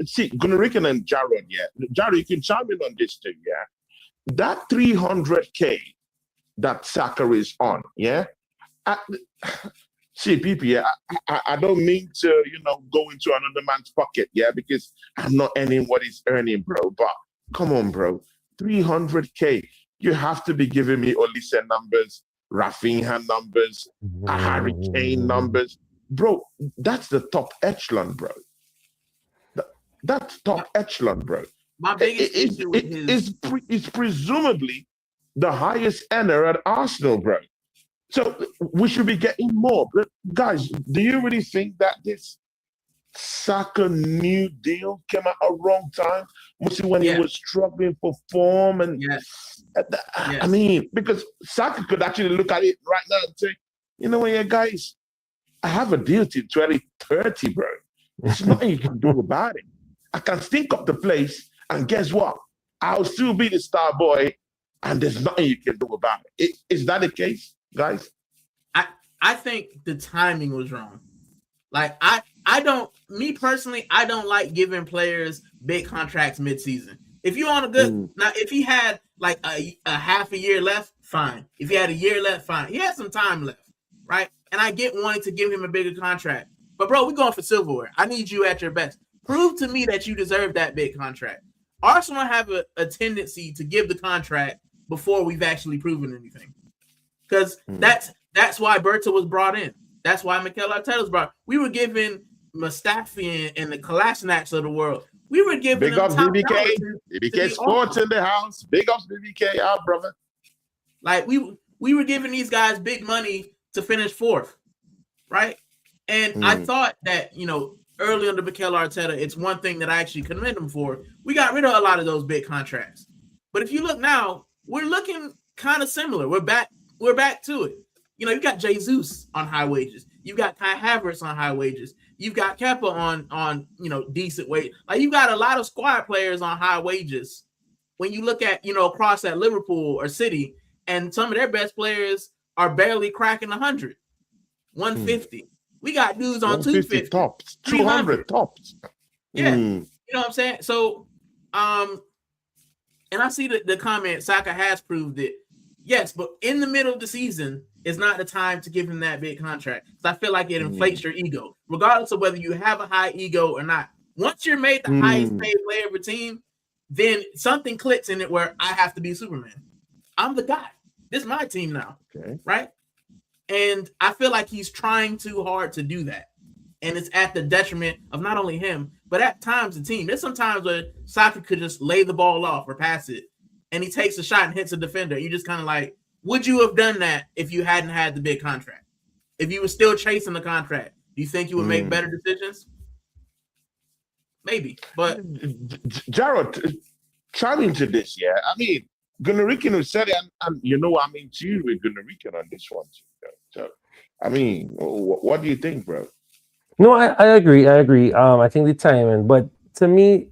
[SPEAKER 1] See, Gunnar and Jared, Jared, you can chime in on this too, that 300K that Saka is on, see, people, I don't mean to, go into another man's pocket, because I'm not earning what he's earning, bro. But come on, bro, 300K. You have to be giving me Olise numbers, Rafinha numbers, Harry Kane numbers. Bro, that's the top echelon, bro. That's top echelon, bro.
[SPEAKER 2] My biggest issue with
[SPEAKER 1] is presumably the highest earner at Arsenal, bro. So we should be getting more. But guys, do you really think that this Saka new deal came at a wrong time? Mostly when he was struggling for form and I mean, because Saka could actually look at it right now and say, you know what, guys, I have a deal till 2030, bro. There's nothing you can do about it. I can stink up the place, and guess what? I'll still be the star boy, and there's nothing you can do about it. Is that the case, guys?
[SPEAKER 2] I think the timing was wrong. Like, I don't like giving players big contracts mid-season. If you're on a good now, if he had like a half a year left, fine. If he had a year left, fine. He had some time left, right? And I get wanting to give him a bigger contract. But bro, we're going for silverware. I need you at your best. Prove to me that you deserve that big contract. Arsenal have a tendency to give the contract before we've actually proven anything. Because that's why Berta was brought in. That's why Mikel Arteta was brought. We were giving Mustafi and the Kolasinacs of the world. We were giving
[SPEAKER 1] big ups BBK. BBK Sports in the house. Big ups BBK out, brother.
[SPEAKER 2] Like we were giving these guys big money to finish fourth, right? And I thought that, early under Mikel Arteta, it's one thing that I actually commend him for. We got rid of a lot of those big contracts. But if you look now, we're looking kind of similar. We're back to it. You got Jesus on high wages. You've got Kai Havertz on high wages. You've got Kepa on decent wage. Like, you've got a lot of squad players on high wages. When you look at, across at Liverpool or City, and some of their best players are barely cracking 100, 150. We got dudes on 250
[SPEAKER 1] tops, 200 tops.
[SPEAKER 2] Yeah, you know what I'm saying? So, and I see the comment, Saka has proved it. Yes, but in the middle of the season is not the time to give him that big contract. Because I feel like it inflates your ego, regardless of whether you have a high ego or not. Once you're made the highest paid player of a team, then something clicks in it where I have to be Superman. I'm the guy. This is my team now, right? And I feel like he's trying too hard to do that. And it's at the detriment of not only him, but at times the team. There's some times where Saka could just lay the ball off or pass it, and he takes a shot and hits a defender. You just kind of like, would you have done that if you hadn't had the big contract? If you were still chasing the contract, do you think you would make better decisions? Maybe, but
[SPEAKER 1] Jared, chime into this, I mean, Gunnar said it, and I'm in tune with Gunnar on this one. So, I mean, what do you think, bro?
[SPEAKER 3] No, I agree. I think the timing, but to me,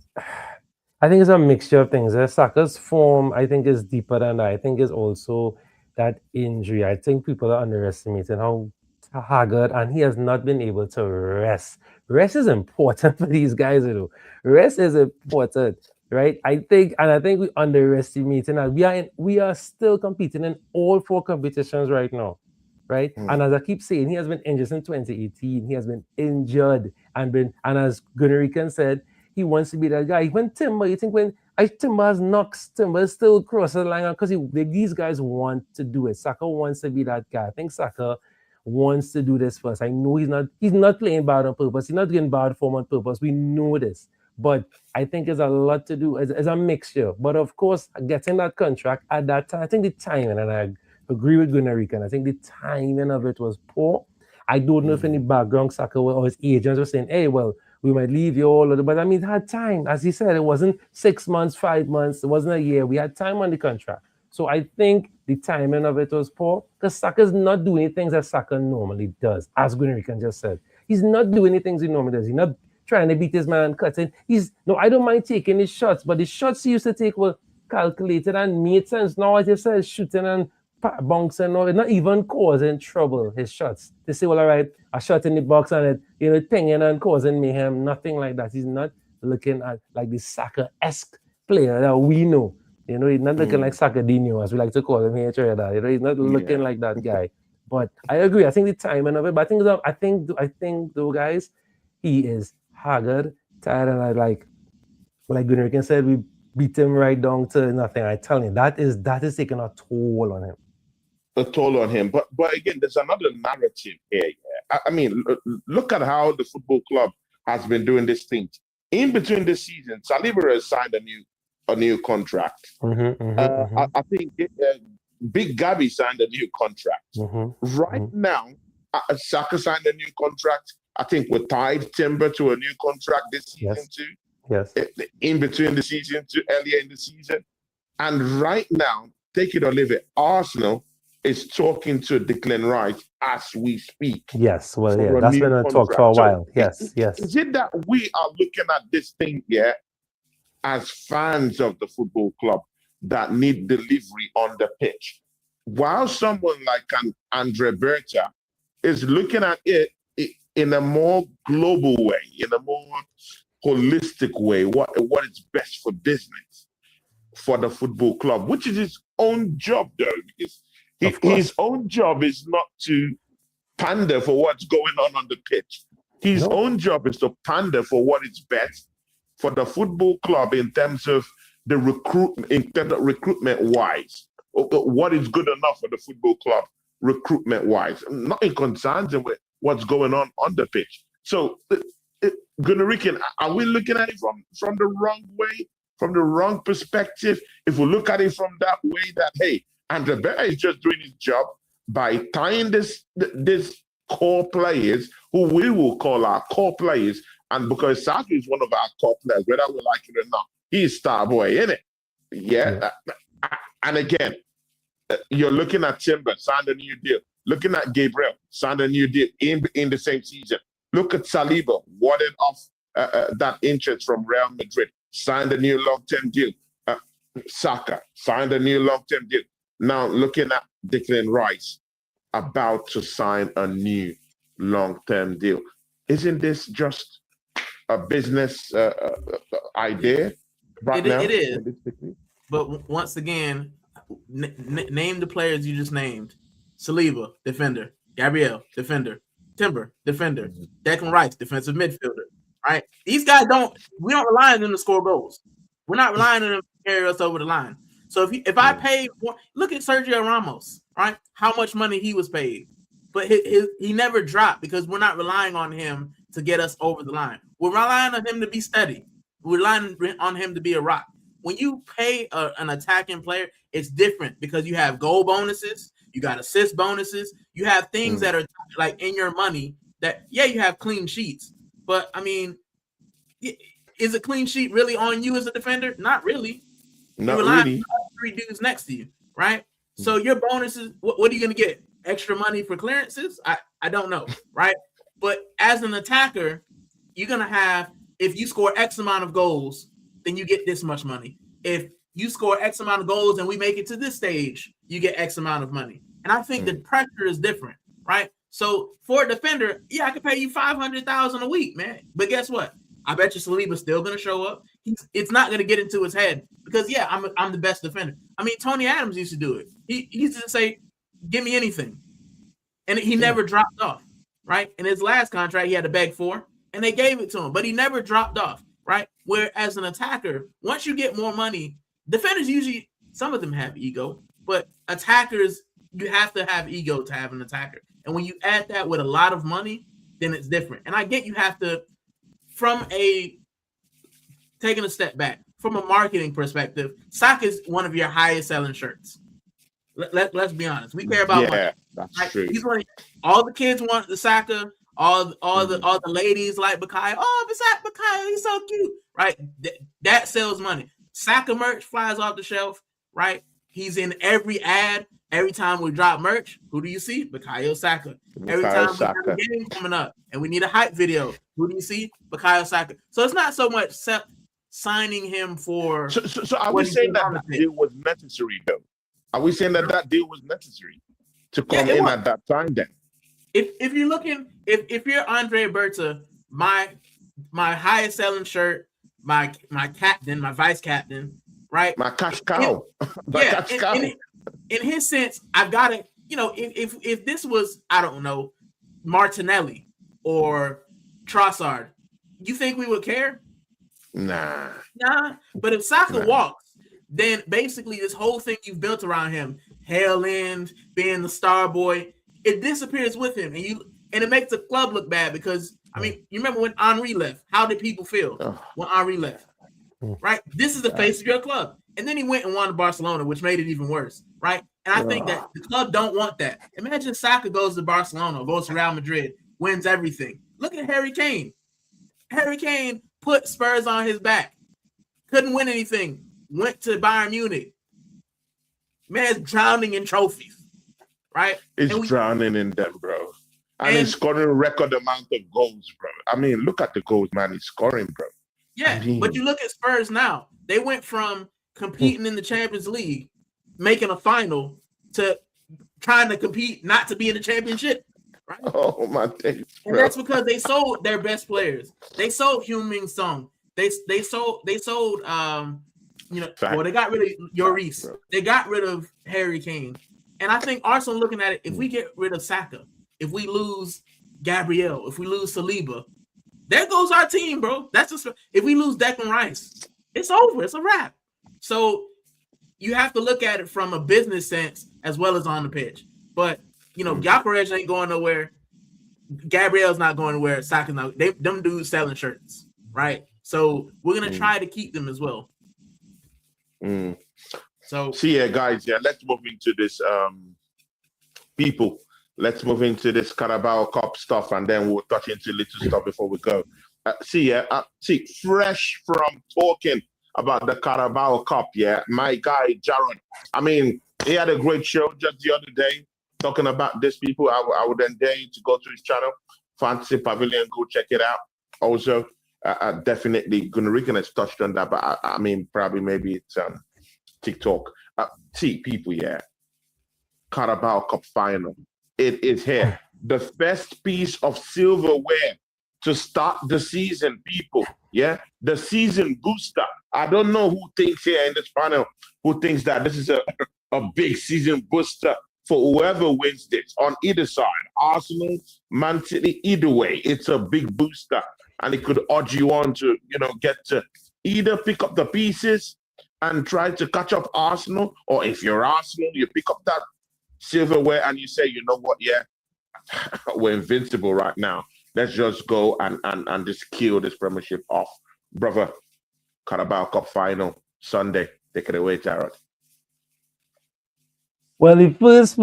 [SPEAKER 3] I think it's a mixture of things. Saka's form, I think, is deeper than that. I think is also that injury. I think people are underestimating how haggard, and he has not been able to rest. Rest is important for these guys, Rest is important. right? I think we underestimating that we are still competing in all 4 competitions right now, right? And as I keep saying, he has been injured since 2018. He has been injured and as Gunarican said, he wants to be that guy. When Timber, you think when Timber has knocks, Timber still crosses the line because these guys want to do it. Saka wants to be that guy. I think Saka wants to do this first. I know he's not playing bad on purpose. He's not getting bad form on purpose. We know this. But I think it's a lot to do. It's a mixture. But of course, getting that contract at that time, I think the timing, and I agree with Gunarican, I think the timing of it was poor. I don't know if any background Saka or his agents were saying, hey, well, we might leave you all, but I mean, it had time. As he said, it wasn't 6 months, 5 months, it wasn't a year. We had time on the contract. So I think the timing of it was poor because Saka's not doing things that Saka normally does, as Gunarican just said. He's not doing the things he normally does. He's not trying to beat his man, cutting. I don't mind taking his shots, but the shots he used to take were calculated and made sense. Now, as you said, shooting and bouncing, or not even causing trouble, his shots. They say, well, all right, a shot in the box and it, pinging and causing mayhem, nothing like that. He's not looking at like the Saka-esque player that we know. He's not looking like Sakadinho, as we like to call him here. He's not looking like that guy. But I agree. I think the timing of it. But I think though, guys, he is haggard, tired, and like Gunarican said, we beat him right down to nothing. I tell you, that is taking a toll on him.
[SPEAKER 1] A toll on him. But again, there's another narrative here. I mean, look at how the football club has been doing this thing. In between the season, Saliba has signed a new contract. I think Big Gabby signed a new contract. Now, Saka signed a new contract. I think we're tied Timber to a new contract this season too.
[SPEAKER 3] Yes.
[SPEAKER 1] In between the season to earlier in the season. And right now, take it or leave it, Arsenal is talking to Declan Rice as we speak.
[SPEAKER 3] Yes, well, yeah, that's been a talk for a while. Yes.
[SPEAKER 1] Is it that we are looking at this thing here as fans of the football club that need delivery on the pitch? While someone like Andre Berta is looking at it in a more global way, in a more holistic way, what is best for business, for the football club, which is his own job, though, because his own job is not to pander for what's going on the pitch. His own job is to pander for what is best for the football club in terms of the recruitment-wise. What is good enough for the football club recruitment-wise? Nothing concerns him with what's going on the pitch. So, Gunarican, are we looking at it from the wrong way, from the wrong perspective? If we look at it from that way, that, hey, Andre Berta is just doing his job by tying this core players, who we will call our core players, and because Saka is one of our core players, whether we like it or not, he's star boy, isn't it? Yeah. And again, you're looking at Timber, signed a new deal. Looking at Gabriel, signed a new deal in the same season. Look at Saliba, warded off that interest from Real Madrid, signed a new long-term deal. Saka signed a new long-term deal. Now looking at Declan Rice, about to sign a new long-term deal. Isn't this just a business idea right now?
[SPEAKER 2] It is. But once again, name the players you just named. Saliba, defender. Gabriel, defender. Timber, defender. Declan Rice, defensive midfielder. Right? These guys we don't rely on them to score goals. We're not relying on them to carry us over the line. So if I pay more, look at Sergio Ramos, right? How much money he was paid. But he never dropped because we're not relying on him to get us over the line. We're relying on him to be steady. We're relying on him to be a rock. When you pay an attacking player, it's different because you have goal bonuses, you got assist bonuses, you have things that are like in your money that, you have clean sheets. But, I mean, is a clean sheet really on you as a defender? Not really.
[SPEAKER 1] Not really.
[SPEAKER 2] On 3 dudes next to you, right? So your bonuses, what are you going to get? Extra money for clearances? I don't know, right? But as an attacker, you're going to have, if you score X amount of goals, then you get this much money. If you score X amount of goals and we make it to this stage, you get X amount of money. And I think the pressure is different, right? So for a defender, I could pay you $500,000 a week, man. But guess what? I bet you Saliba's still going to show up. It's not going to get into his head because, yeah, I'm the best defender. I mean, Tony Adams used to do it. He used to say, give me anything. And he never dropped off, right? In his last contract, he had to beg for, and they gave it to him. But he never dropped off, right? Whereas an attacker, once you get more money, defenders usually, some of them have ego, but attackers, you have to have ego to have an attacker. And when you add that with a lot of money, then it's different. And I get you have to, taking a step back, from a marketing perspective, Saka is one of your highest selling shirts. Let's be honest. We care about money.
[SPEAKER 1] That's
[SPEAKER 2] right?
[SPEAKER 1] true.
[SPEAKER 2] He's all the kids want the Saka, all the ladies like Bukayo. Oh, Bukayo, he's so cute. Right? That sells money. Saka merch flies off the shelf, right? He's in every ad. Every time we drop merch, who do you see? Bukayo Saka. Every time we have a game coming up and we need a hype video, who do you see? Bukayo Saka. So it's not so much signing him for.
[SPEAKER 1] So are we saying that deal was necessary, though? Are we saying that deal was necessary to come in at that time? Then,
[SPEAKER 2] if you're looking, if you're Andre Berta, my highest selling shirt, my captain, my vice captain, right?
[SPEAKER 1] My cash cow.
[SPEAKER 2] In his sense, I've got to, if this was, I don't know, Martinelli or Trossard, you think we would care?
[SPEAKER 1] Nah.
[SPEAKER 2] But if Saka walks, then basically this whole thing you've built around him, Hale End, being the star boy, it disappears with him, and it makes the club look bad because, I mean, you remember when Henry left? How did people feel when Henry left? Right? This is the face of your club. And then he went and won to Barcelona, which made it even worse, right? And I think that the club don't want that. Imagine Saka goes to Barcelona, goes to Real Madrid, wins everything. Look at Harry Kane. Harry Kane put Spurs on his back. Couldn't win anything. Went to Bayern Munich. Man's drowning in trophies, right?
[SPEAKER 1] He's drowning in them, bro. And he's scoring a record amount of goals, bro. I mean, look at the goals, man. He's scoring, bro.
[SPEAKER 2] Yeah, but you look at Spurs now. They went from competing in the Champions League, making a final, to trying to compete not to be in the championship. Right?
[SPEAKER 1] Oh my days!
[SPEAKER 2] And that's because they sold their best players. They sold Heung-min Son. They sold they got rid of Lloris. They got rid of Harry Kane. And I think Arsenal looking at it, if we get rid of Saka, if we lose Gabriel, if we lose Saliba, there goes our team, bro. That's just if we lose Declan Rice, it's over. It's a wrap. So you have to look at it from a business sense as well as on the pitch. But Gyökeres ain't going nowhere. Gabriel's not going nowhere. Saka's not. Them dudes selling shirts, right? So we're gonna try to keep them as well. So
[SPEAKER 1] guys. Let's move into this. People, let's move into this Carabao Cup stuff, and then we'll touch into little stuff before we go. Fresh from talking about the Carabao Cup, my guy Jared. I mean, he had a great show just the other day talking about this. People, I would dare you to go to his channel, Fantasy Pavilion, go check it out. Also, definitely Gunrigan has touched on that, but I mean, probably maybe it's TikTok. People, Carabao Cup final. It is here. The first piece of silverware to start the season, people. The season booster. I don't know who thinks here in this panel who thinks that this is a big season booster for whoever wins this on either side. Arsenal, ManCity, either way, it's a big booster, and it could urge you on to get to either pick up the pieces and try to catch up Arsenal, or if you're Arsenal, you pick up that silverware and you say, you know what, we're invincible right now. Let's just go and just kill this Premiership off. Brother, Carabao Cup final, Sunday. Take it away, Jared.
[SPEAKER 3] Well, the first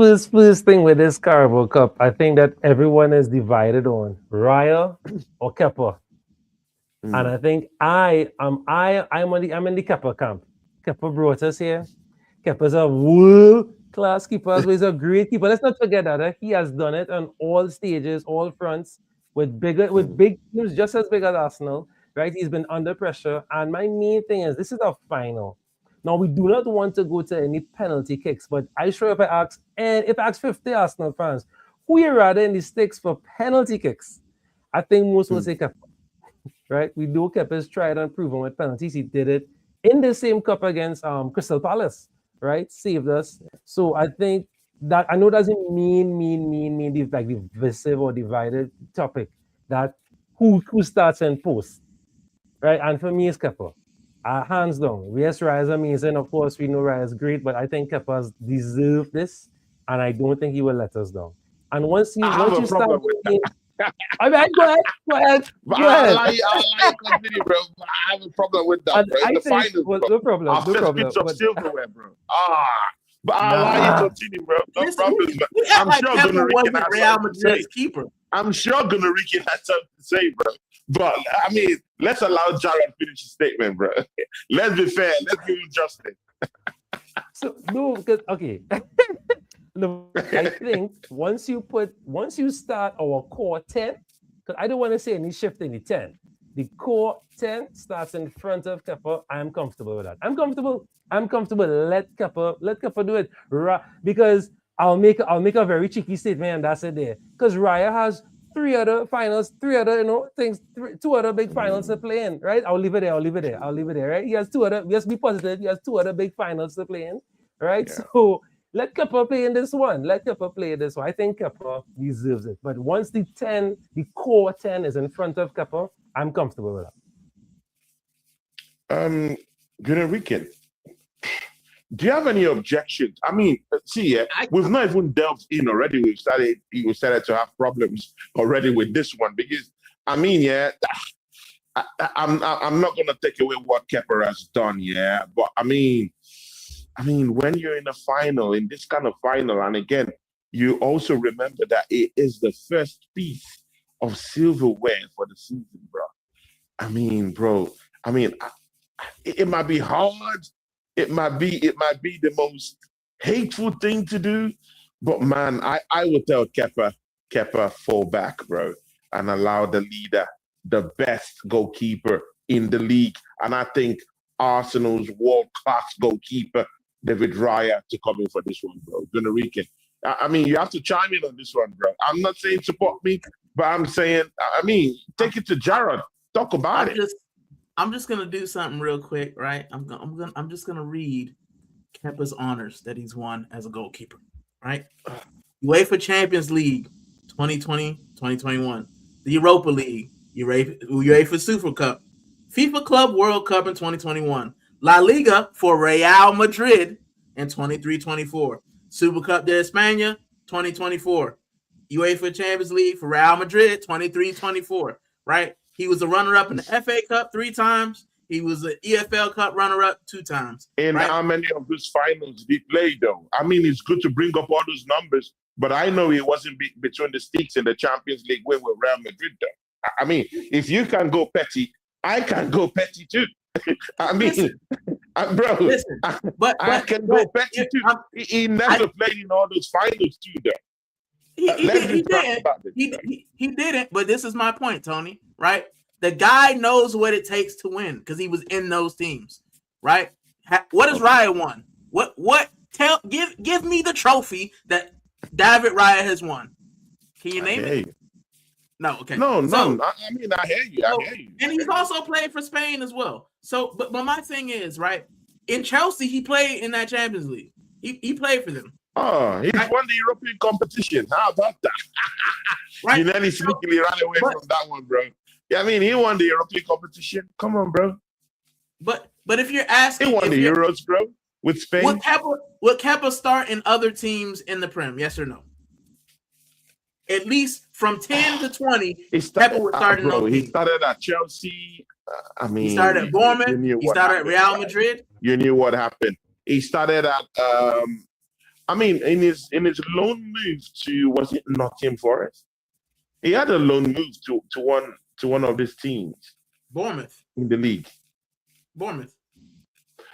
[SPEAKER 3] thing with this Carabao Cup, I think that everyone is divided on Raya or Kepa. And I think I'm in the Kepa camp. Kepa brought us here. Kepa's a world-class keeper. He's a great keeper. Let's not forget that he has done it on all stages, all fronts, with big teams just as big as Arsenal. Right? He's been under pressure. And my main thing is this is a final. Now, we do not want to go to any penalty kicks, but I sure if I ask 50 Arsenal fans, who you rather in the sticks for penalty kicks? I think most will say Kepa. right? We know Kepa's tried and proven with penalties. He did it in the same cup against Crystal Palace, right? Saved us. So I think that I know doesn't mean like divisive or divided topic. That who starts and post, right? And for me, it's Kepa. Hands down. Yes, Raya is amazing. Of course, we know Raya is great, but I think Kepa's deserved this, and I don't think he will let us down. And once you start winning, I mean, go ahead.
[SPEAKER 1] I like continue, bro. I have a problem with that, bro. In the finals, bro.
[SPEAKER 3] No problem.
[SPEAKER 1] Our first piece of silverware, bro. But I like you continue, bro. No problem, man. I'm sure Gunarikin has
[SPEAKER 2] Real
[SPEAKER 1] something to say.
[SPEAKER 2] Keeper.
[SPEAKER 1] I'm sure Gunarikin has something to say, bro. But I mean, let's allow Jared finish his statement, bro. Let's be fair. Let's give him justice.
[SPEAKER 3] So no, because okay. No, I think once you start our core 10, because I don't want to say any shift in the 10. The core 10 starts in front of Kepa. I'm comfortable with that. I'm comfortable. Let Kepa do it. Because I'll make a very cheeky statement, and that's it there. Because Raya has two other big finals to play in, right? I'll leave it there, right? He has let's be positive. He has two other big finals to play in, right? Yeah. So let Kepa play in this one. I think Kepa deserves it. But once the core 10 is in front of Kepa, I'm comfortable with
[SPEAKER 1] that. Gunarikin, do you have any objections? I mean, see, we've not even delved in already. We started to have problems already with this one because, I mean, I'm not gonna take away what Kepa has done, but I mean, when you're in a final, in this kind of final, and again, you also remember that it is the first piece of silverware for the season, bro. I mean, it might be hard. It might be the most hateful thing to do, but man, I would tell Kepa fall back, bro, and allow the leader, the best goalkeeper in the league, and I think Arsenal's world-class goalkeeper, David Raya, to come in for this one, bro. Gunarikin. I mean, you have to chime in on this one, bro. I'm not saying support me, but I'm saying, take it to Jared. Talk about it.
[SPEAKER 2] I'm just gonna do something real quick, right? I'm just gonna read Kepa's honors that he's won as a goalkeeper, right? UEFA Champions League 2020-2021, the Europa League, UEFA Super Cup, FIFA Club World Cup in 2021, La Liga for Real Madrid in 23-24, Super Cup de España 2024, UEFA Champions League for Real Madrid 23-24, right? He was a runner-up in the FA Cup 3 times. He was an EFL Cup runner-up 2 times.
[SPEAKER 1] And
[SPEAKER 2] right?
[SPEAKER 1] How many of those finals did he play, though? I mean, it's good to bring up all those numbers, but I know he wasn't between the sticks in the Champions League win with Real Madrid, though. I mean, if you can go petty, I can go petty, too. I mean, bro, I can go petty, too. He never played in all those finals, too, though.
[SPEAKER 2] He didn't, but this is my point, Tony, right? The guy knows what it takes to win because he was in those teams, right? What has Raya won? Give me the trophy that David Raya has won. Can you name it? No, okay.
[SPEAKER 1] No. I mean, I hear you.
[SPEAKER 2] And he's also played for Spain as well. So, but my thing is, right? In Chelsea, he played in that Champions League. He played for them.
[SPEAKER 1] Oh, he's won the European competition. How about that?
[SPEAKER 2] Right.
[SPEAKER 1] And then he sneakily ran away from that one, bro. Yeah, I mean, he won the European competition. Come on, bro.
[SPEAKER 2] But if you're asking,
[SPEAKER 1] he won the Euros, bro, with Spain.
[SPEAKER 2] Would Kepa start in other teams in the Prem? Yes or no? At least from 10 to 20, Kepa would start in those teams.
[SPEAKER 1] He started at Chelsea.
[SPEAKER 2] He started at Bournemouth. He started at Real Madrid.
[SPEAKER 1] You knew what happened. He started at in his loan move to, was it Nottingham Forest? He had a loan move to one of these teams.
[SPEAKER 2] Bournemouth.
[SPEAKER 1] In the league.
[SPEAKER 2] Bournemouth.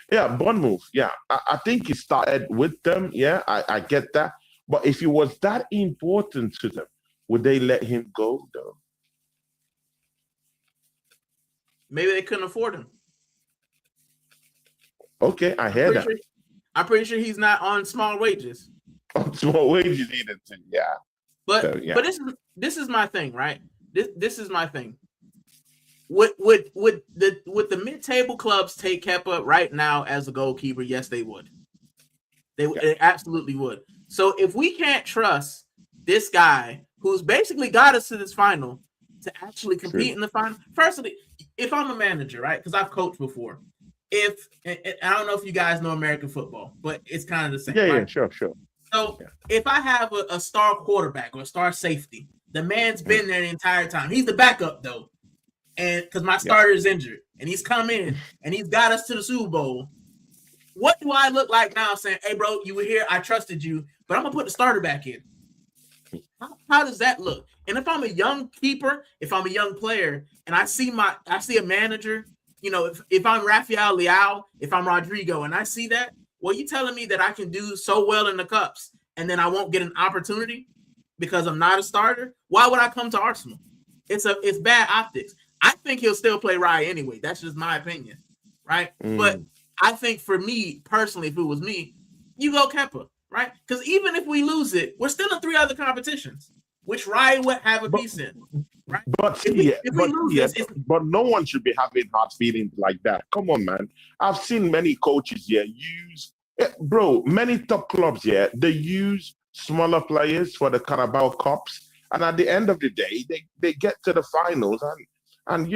[SPEAKER 1] Yeah, Bournemouth. Yeah. I think he started with them. Yeah, I get that. But if he was that important to them, would they let him go, though?
[SPEAKER 2] Maybe they couldn't afford him.
[SPEAKER 1] Okay, I hear that.
[SPEAKER 2] I'm pretty sure he's not on small wages.
[SPEAKER 1] Small wages either, too. Yeah.
[SPEAKER 2] But this is my thing, right? This is my thing. would the mid-table clubs take Kepa right now as a goalkeeper? Yes, they would. They absolutely would. So if we can't trust this guy who's basically got us to this final to actually compete in the final, firstly, if I'm a manager, right? Because I've coached before. I don't know if you guys know American football, but it's kind of the same.
[SPEAKER 1] Yeah,
[SPEAKER 2] right?
[SPEAKER 1] sure.
[SPEAKER 2] So if I have a star quarterback or a star safety, the man's been there the entire time. He's the backup though, and because my starter is injured, and he's come in and he's got us to the Super Bowl. What do I look like now saying, hey, bro, you were here. I trusted you, but I'm going to put the starter back in. How does that look? And if I'm a young keeper, if I'm a young player, and I see a manager, if I'm Rafael Leao, if I'm Rodrigo, and I see that, well, you telling me that I can do so well in the cups and then I won't get an opportunity because I'm not a starter? Why would I come to Arsenal? It's bad optics. I think he'll still play Raya anyway. That's just my opinion, right? But I think for me personally, if it was me, you go Kepa, right? Because even if we lose it, we're still in 3 other competitions, which Raya would have a piece in, right?
[SPEAKER 1] But no one should be having hard feelings like that. Come on, man. I've seen many coaches here many top clubs here, they use smaller players for the Carabao Cups, and at the end of the day, they get to the finals and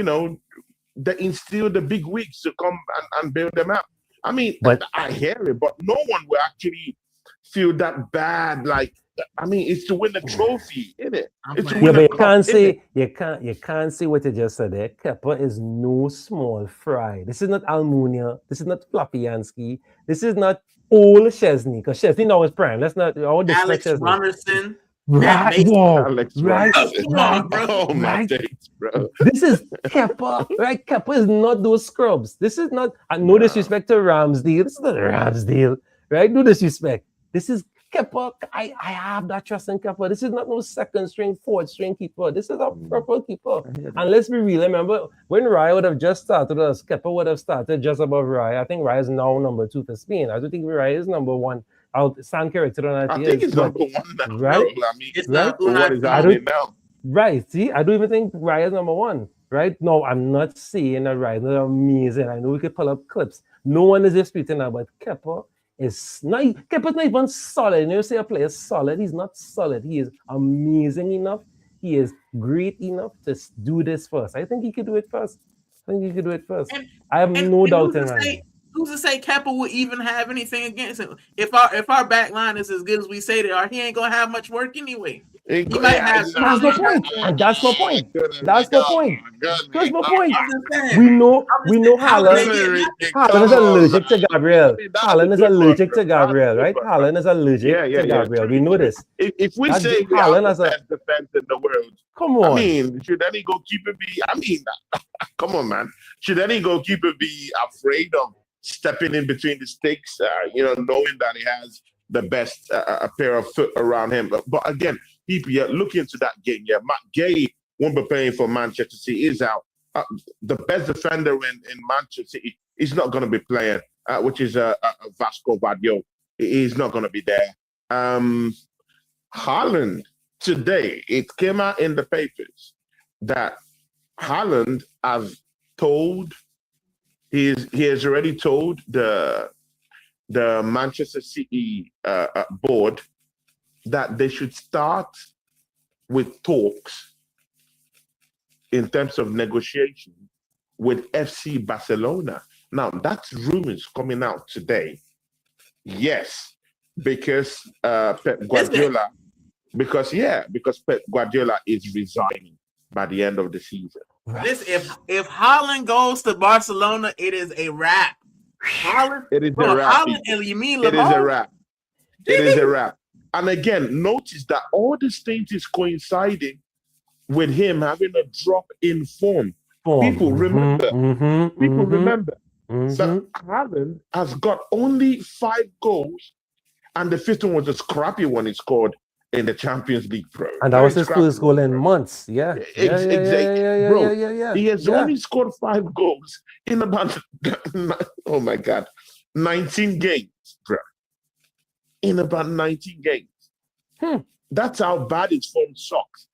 [SPEAKER 1] they instill the big wigs to come and build them up. I mean, I hear it, but no one will actually feel that bad. Like, I mean, it's to win the trophy, isn't it? It's to win
[SPEAKER 3] but
[SPEAKER 1] you
[SPEAKER 3] can't say what you just said there. Kepa is no small fry. This is not Almunia. This is not Flapiansky. This is not old Chesney, because Chesney now is prime. Let's not all
[SPEAKER 2] Alex
[SPEAKER 3] Chesney.
[SPEAKER 2] Runnerson.
[SPEAKER 3] Right, right.
[SPEAKER 1] Oh my days, bro.
[SPEAKER 3] This is Kepa, right? Kepa is not those scrubs. This is not, no disrespect to Ramsdale. This is not Ramsdale, right? No disrespect. This is Kepa. I have that trust in Kepa. This is not no second string, fourth string keeper. This is a proper keeper. And let's be real. Remember, when Raya would have just started us, Kepa would have started just above Raya. I think Raya is now number 2 for Spain. I don't think Raya is number 1. I'll stand corrected on that.
[SPEAKER 1] I think it's number 1 now.
[SPEAKER 3] Right?
[SPEAKER 1] I mean,
[SPEAKER 2] It's
[SPEAKER 3] right?
[SPEAKER 1] What is happening now?
[SPEAKER 3] Right. See, I don't even think Raya is number 1. Right? No, I'm not saying that Raya is amazing. I know we could pull up clips. No one is disputing that, but Kepa's not even solid. You say a player is solid. He's not solid. He is amazing enough. He is great enough to do this first. I think he could do it first. I have no doubt in that.
[SPEAKER 2] Who's to say Kepa would even have anything against him? If our back line is as good as we say they are, he ain't gonna have much work anyway. He might have.
[SPEAKER 3] That's my point. That's my point. That's my point. That's my point. We know Haaland. Haaland is allergic to Gabriel. Haaland is allergic to Gabriel, right? Haaland is allergic to Gabriel. We know this.
[SPEAKER 1] If we say Haaland has the best defense in the world,
[SPEAKER 3] come on.
[SPEAKER 1] I mean, should any goalkeeper be? I mean, come on, man. Should any goalkeeper be afraid of stepping in between the sticks, knowing that he has the best pair of foot around him? But again, people look into that game. Yeah, Matt Gay won't be playing for Manchester City. Is out. The best defender in Manchester City is not going to be playing, which is Vasco Vadio. He's not going to be there. Haaland today, it came out in the papers that Haaland has told. He has already told the Manchester City board that they should start with talks in terms of negotiation with FC Barcelona. Now, that's rumors coming out today. Yes, because Pep Guardiola, because Pep Guardiola is resigning by the end of the season.
[SPEAKER 2] This if Haaland goes to Barcelona, it is a wrap.
[SPEAKER 1] It is a wrap.
[SPEAKER 2] It is a wrap.
[SPEAKER 1] It is a wrap. And again, notice that all these things is coinciding with him having a drop in form. People remember. Remember that Haaland has got only 5 goals, and the 5th one was a scrappy one he scored in the Champions League, bro.
[SPEAKER 3] And that was his first goal in months. Yeah.
[SPEAKER 1] Exactly. Bro, he has only scored 5 goals in about, 19 games, bro. In about 19 games. That's how bad his form sucks.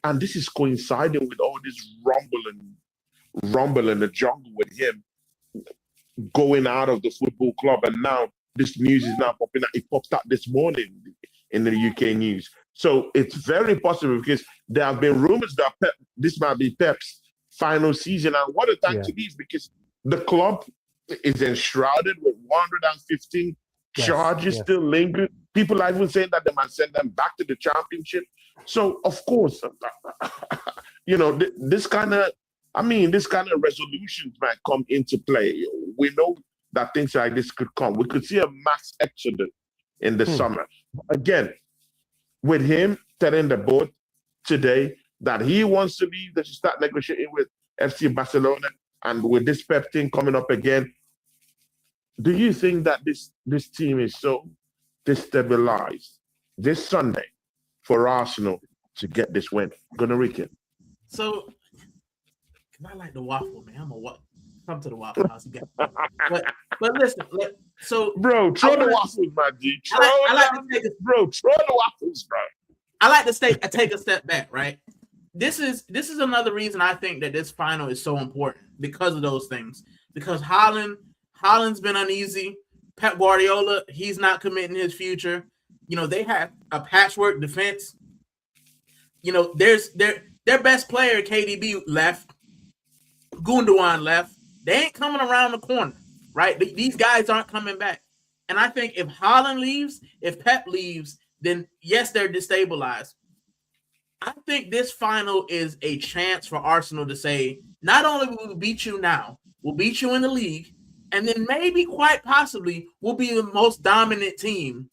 [SPEAKER 1] And this is coinciding with all this rumble rumble in the jungle with him going out of the football club, and now this news is now popping out. It popped out this morning in the UK news. So it's very possible because there have been rumors that this might be Pep's final season. And what a time to leave, because the club is enshrouded with 115 charges still lingering. People are even saying that they might send them back to the championship. So, of course, this kind of resolutions might come into play. We know that things like this could come. We could see a mass exodus in the summer. Again, with him telling the board today that he wants to leave, that you start negotiating with FC Barcelona, and with this Pep thing coming up again, do you think that this team is so destabilized this Sunday for Arsenal to get this win? Gonna Rican.
[SPEAKER 2] So, I like the waffle, man. I'm a come to the Waffle House. You got but listen,
[SPEAKER 1] bro, throw the waffles, my G. Throw the waffles, bro.
[SPEAKER 2] I like to take a step back, right? This is another reason I think that this final is so important, because of those things. Because Haaland's been uneasy. Pep Guardiola, he's not committing his future. They have a patchwork defense. There's their best player, KDB, left. Gundogan left. They ain't coming around the corner, right? These guys aren't coming back. And I think if Haaland leaves, if Pep leaves, then yes, they're destabilized. I think this final is a chance for Arsenal to say, not only will we beat you now, we'll beat you in the league, and then maybe quite possibly we'll be the most dominant team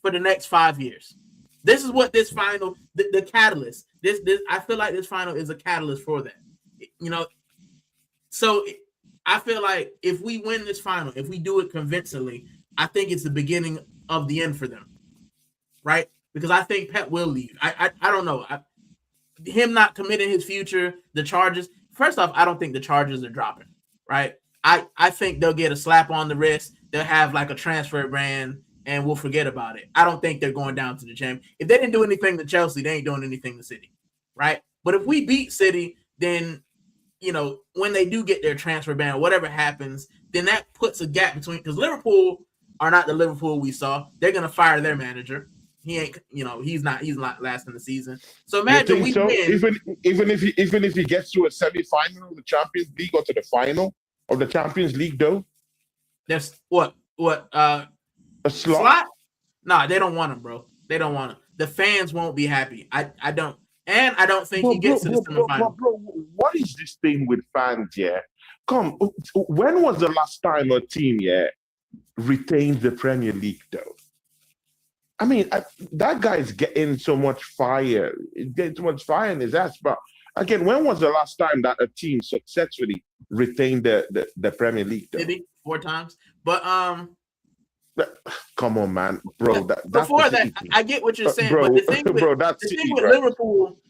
[SPEAKER 2] for the next 5 years. This is what this final, the catalyst. This I feel like this final is a catalyst for that. So I feel like if we win this final, if we do it convincingly, I think it's the beginning of the end for them, right? Because I think Pep will leave. I don't know. Him not committing his future, the charges. First off, I don't think the charges are dropping, right? I think they'll get a slap on the wrist. They'll have like a transfer ban, and we'll forget about it. I don't think they're going down to the champ. If they didn't do anything to Chelsea, they ain't doing anything to City, right? But if we beat City, then when they do get their transfer ban, whatever happens, then that puts a gap between, because Liverpool are not the Liverpool we saw. They're gonna fire their manager. He ain't, he's not lasting the season. So imagine we win.
[SPEAKER 1] Even if he gets to a semi-final of the Champions League or to the final of the Champions League, though.
[SPEAKER 2] That's what a slot? Nah, they don't want him, bro. They don't want him. The fans won't be happy. I don't think he gets to the semifinal.
[SPEAKER 1] Bro, what is this thing with fans? Yeah, come. When was the last time a team retained the Premier League, though? I mean, that guy's getting so much fire. He's getting so much fire in his ass. But again, when was the last time that a team successfully retained the Premier League, though?
[SPEAKER 2] Maybe 4 times. But
[SPEAKER 1] come on, man, bro.
[SPEAKER 2] Before that, I get what you're saying.
[SPEAKER 1] Bro,
[SPEAKER 2] but the thing with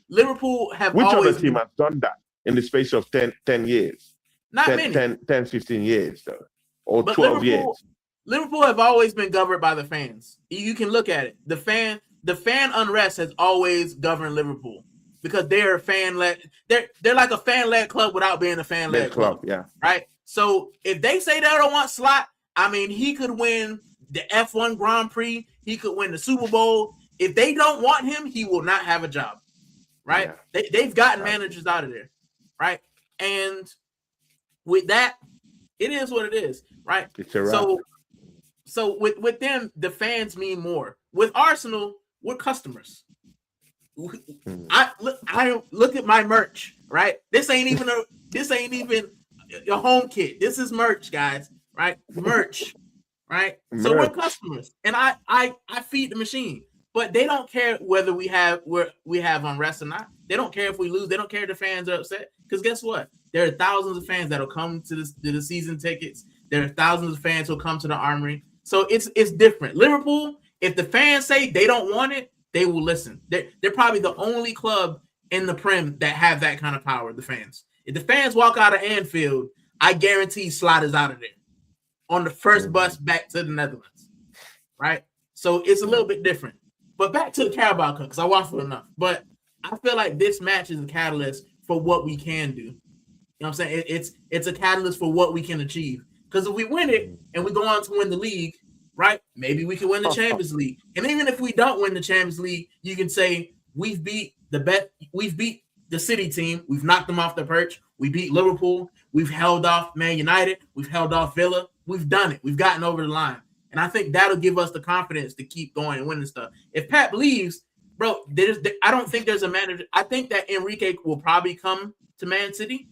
[SPEAKER 2] Liverpool have
[SPEAKER 1] Which
[SPEAKER 2] always
[SPEAKER 1] other team has done that in the space of 10 years?
[SPEAKER 2] Not many.
[SPEAKER 1] 10, 15 years, though. Or 12 years.
[SPEAKER 2] Liverpool have always been governed by the fans. You can look at it. The fan unrest has always governed Liverpool because they're a fan-led. They're like a fan-led club without being a fan-led club.
[SPEAKER 1] Yeah.
[SPEAKER 2] Right? So if they say they don't want Slot, I mean, he could win the F1 Grand Prix. He could win the Super Bowl. If they don't want him, he will not have a job. Right? Yeah. They've gotten managers out of there. Right? And with that, it is what it is. Right? So with them, the fans mean more. With Arsenal, we're customers. I look at my merch, right? This ain't even a home kit. This is merch, guys, right? Merch, right? So we're customers, and I feed the machine. But they don't care whether we have unrest or not. They don't care if we lose. They don't care if the fans are upset. Because guess what? There are thousands of fans that'll come to the season tickets. There are thousands of fans who'll come to the Armory. So it's different. Liverpool, if the fans say they don't want it, they will listen. They're probably the only club in the Prem that have that kind of power, the fans. If the fans walk out of Anfield, I guarantee Slot is out of there on the first bus back to the Netherlands, right? So it's a little bit different. But back to the Carabao Cup, because I waffled enough. But I feel like this match is a catalyst for what we can do. You know what I'm saying? It's a catalyst for what we can achieve. Because if we win it and we go on to win the league, right? Maybe we can win the Champions League. And even if we don't win the Champions League, you can say we've beat the City team. We've knocked them off the perch. We beat Liverpool. We've held off Man United. We've held off Villa. We've done it. We've gotten over the line. And I think that'll give us the confidence to keep going and winning stuff. If Pep leaves, bro, I don't think there's a manager. I think that Enrique will probably come to Man City,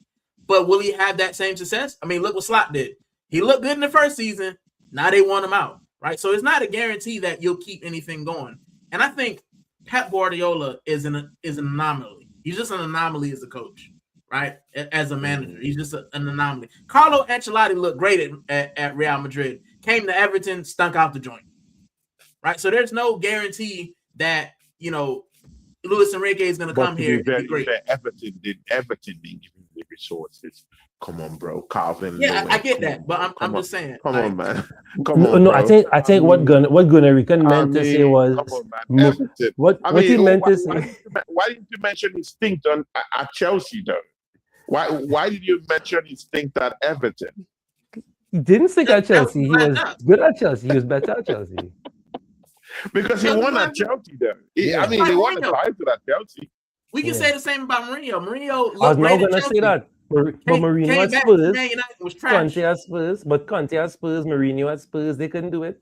[SPEAKER 2] but will he have that same success? I mean, look what Slot did. He looked good in the first season. Now they want him out, right? So it's not a guarantee that you'll keep anything going. And I think Pep Guardiola is an anomaly. He's just an anomaly as a coach, right? As a manager, he's just an anomaly. Carlo Ancelotti looked great at Real Madrid. Came to Everton, stunk out the joint, right? So there's no guarantee that, Luis Enrique is going to come here.
[SPEAKER 1] Everton didn't give him the resources. Come on, bro. Calvin.
[SPEAKER 2] Yeah, I get that, but I'm just saying.
[SPEAKER 1] Come on, man.
[SPEAKER 3] No, I think what Gunnar Rican meant to say was what he meant to say.
[SPEAKER 1] Why didn't you mention his stint at Chelsea, though? Why did you mention his stint at Everton?
[SPEAKER 3] He didn't stick at Chelsea. He was good at Chelsea. He was better at Chelsea.
[SPEAKER 1] Because he won at Chelsea, though. He won the title at Chelsea.
[SPEAKER 2] We can say the same about Mourinho. Mourinho.
[SPEAKER 3] I was not going to say that. But Mourinho at Spurs, Conte at Spurs, Mourinho at Spurs, they couldn't do it.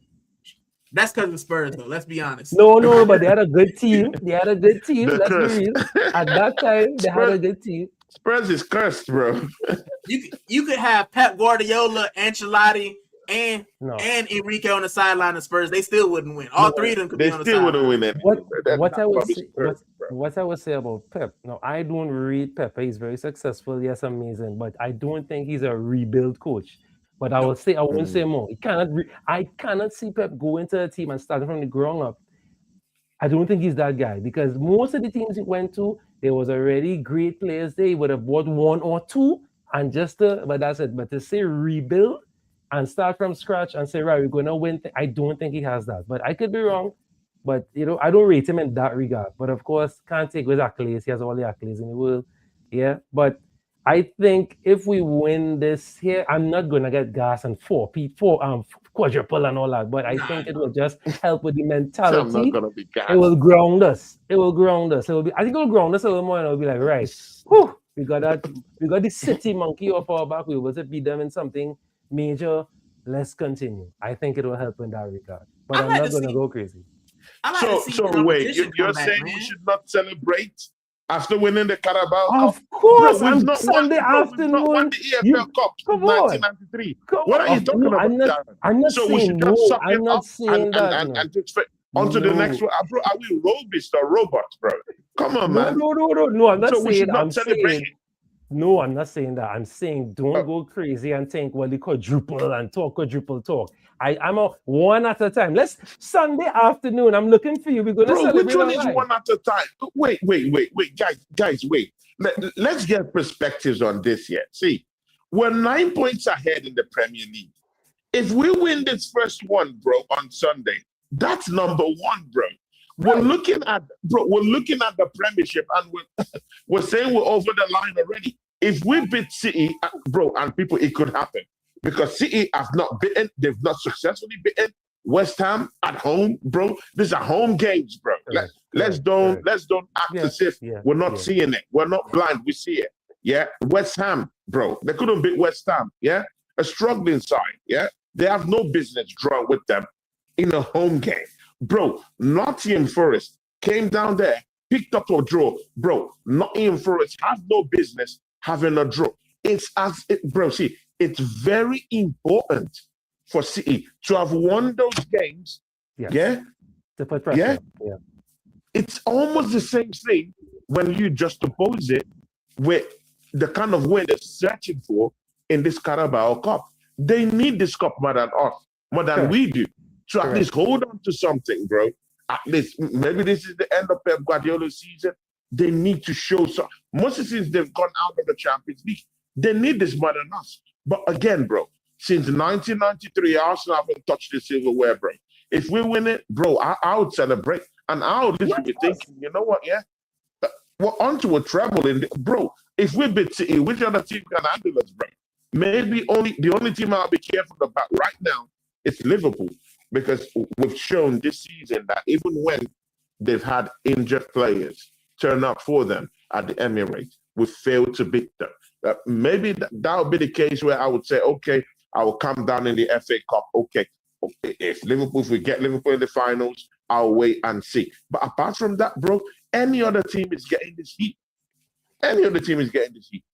[SPEAKER 2] That's because of Spurs, though. Let's be honest.
[SPEAKER 3] No, but they had a good team. Let's be real. At that time, they had a good team.
[SPEAKER 1] Spurs is cursed, bro.
[SPEAKER 2] You could have Pep Guardiola, Ancelotti, and Enrique on the sideline of Spurs. They still wouldn't win. All three of them could be on the sideline. They still wouldn't
[SPEAKER 1] win.
[SPEAKER 3] What I would say about Pep, now I don't read Pep. He's very successful. Yes, amazing. But I don't think he's a rebuild coach. But I won't say more. I cannot see Pep go into a team and start from the ground up. I don't think he's that guy because most of the teams he went to, there was already great players there. He would have bought one or two and but that's it. But to say rebuild and start from scratch and say, right, we're going to win, I don't think he has that. But I could be wrong. But, I don't rate him in that regard. But, of course, can't take his accolades. He has all the accolades in the world. Yeah. But I think if we win this here, I'm not going to get gas and quadruple and all that. But I think it will just help with the mentality.
[SPEAKER 1] I'm not gonna be gas.
[SPEAKER 3] It will ground us. I think it will ground us a little more and it'll be like, right, whew, we got the city monkey off our back. We were to beat them in something major. Let's continue. I think it will help in that regard. But I'm not going to go crazy.
[SPEAKER 1] So wait, you're saying we should not celebrate after winning the Carabao Cup?
[SPEAKER 3] Of course, on Sunday afternoon.
[SPEAKER 1] We've not won the EFL Cup in 1993. What are you talking about?
[SPEAKER 3] I'm not saying no. I'm not saying that.
[SPEAKER 1] And just on to the next one. Bro, are we robots or robots, bro? Come on, man.
[SPEAKER 3] No, I'm not saying
[SPEAKER 1] we should not celebrate.
[SPEAKER 3] No, I'm not saying that. I'm saying don't go crazy and think, well, they quadruple talk. I'm a one at a time. Let's Sunday afternoon. I'm looking for you. We're going to celebrate.
[SPEAKER 1] Which one is one at a time? Wait, guys, wait. Let's get perspectives on this here. See, we're 9 points ahead in the Premier League. If we win this first one, bro, on Sunday, that's number one, bro. We're looking at the Premiership, and we're saying we're over the line already. If we beat City, bro, and people, it could happen because City have not beaten. They've not successfully beaten West Ham at home, bro. These are home games, bro. Let's don't act as if we're not seeing it. We're not blind. We see it. Yeah, West Ham, bro. They couldn't beat West Ham. Yeah, a struggling side. Yeah, they have no business drawing with them in a home game. Bro, Nottingham Forest came down there, picked up a draw. Bro, Nottingham Forest have no business having a draw. It's very important for City to have won those games. Yeah.
[SPEAKER 3] To put pressure. Yeah.
[SPEAKER 1] It's almost the same thing when you just oppose it with the kind of win they're searching for in this Carabao Cup. They need this cup more than us, more than we do. So at least hold on to something, bro. At least maybe this is the end of Pep Guardiola's season. They need to show some. Mostly since they've gone out of the Champions League, they need this more than us. But again, bro, since 1993, Arsenal haven't touched the silverware, bro. If we win it, bro, I would celebrate. And I would literally be thinking, you know what, we're onto a treble. Bro, if we beat City, which other team can handle us, bro? Maybe the only team I'll be careful about right now is Liverpool, because we've shown this season that even when they've had injured players turn up for them at the Emirates, we failed to beat them. Maybe that would be the case where I would say, okay, I will come down in the FA Cup. Okay, if we get Liverpool in the finals, I'll wait and see. But apart from that, bro, any other team is getting this heat. Any other team is getting this heat.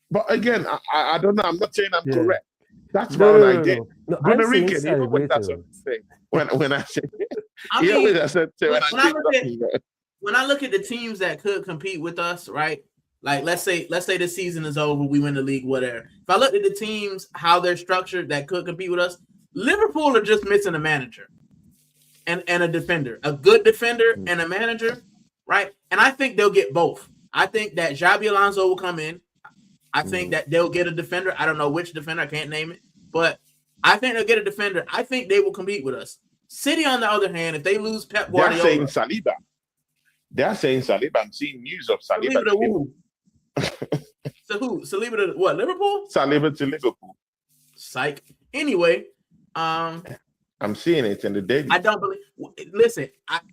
[SPEAKER 1] But again, I don't know. I'm not saying I'm correct. That's my own idea.
[SPEAKER 3] No,
[SPEAKER 1] But Enrique, you know what that's what I'm saying. When I say,
[SPEAKER 2] when I look at the teams that could compete with us, right? Like let's say the season is over, we win the league, whatever. If I look at the teams, how they're structured that could compete with us, Liverpool are just missing a manager and a defender, a good defender and a manager, right? And I think they'll get both. I think that Xabi Alonso will come in. I think that they'll get a defender. I don't know which defender. I can't name it. But I think they'll get a defender. I think they will compete with us. City, on the other hand, if they lose Pep Guardiola.
[SPEAKER 1] They're saying Saliba. They're saying Saliba. I'm seeing news of Saliba.
[SPEAKER 2] Saliba to who? So who? Saliba to what? Liverpool?
[SPEAKER 1] Saliba to Liverpool.
[SPEAKER 2] Psych. Anyway,
[SPEAKER 1] I'm seeing it in the daily.
[SPEAKER 2] I don't believe. Listen,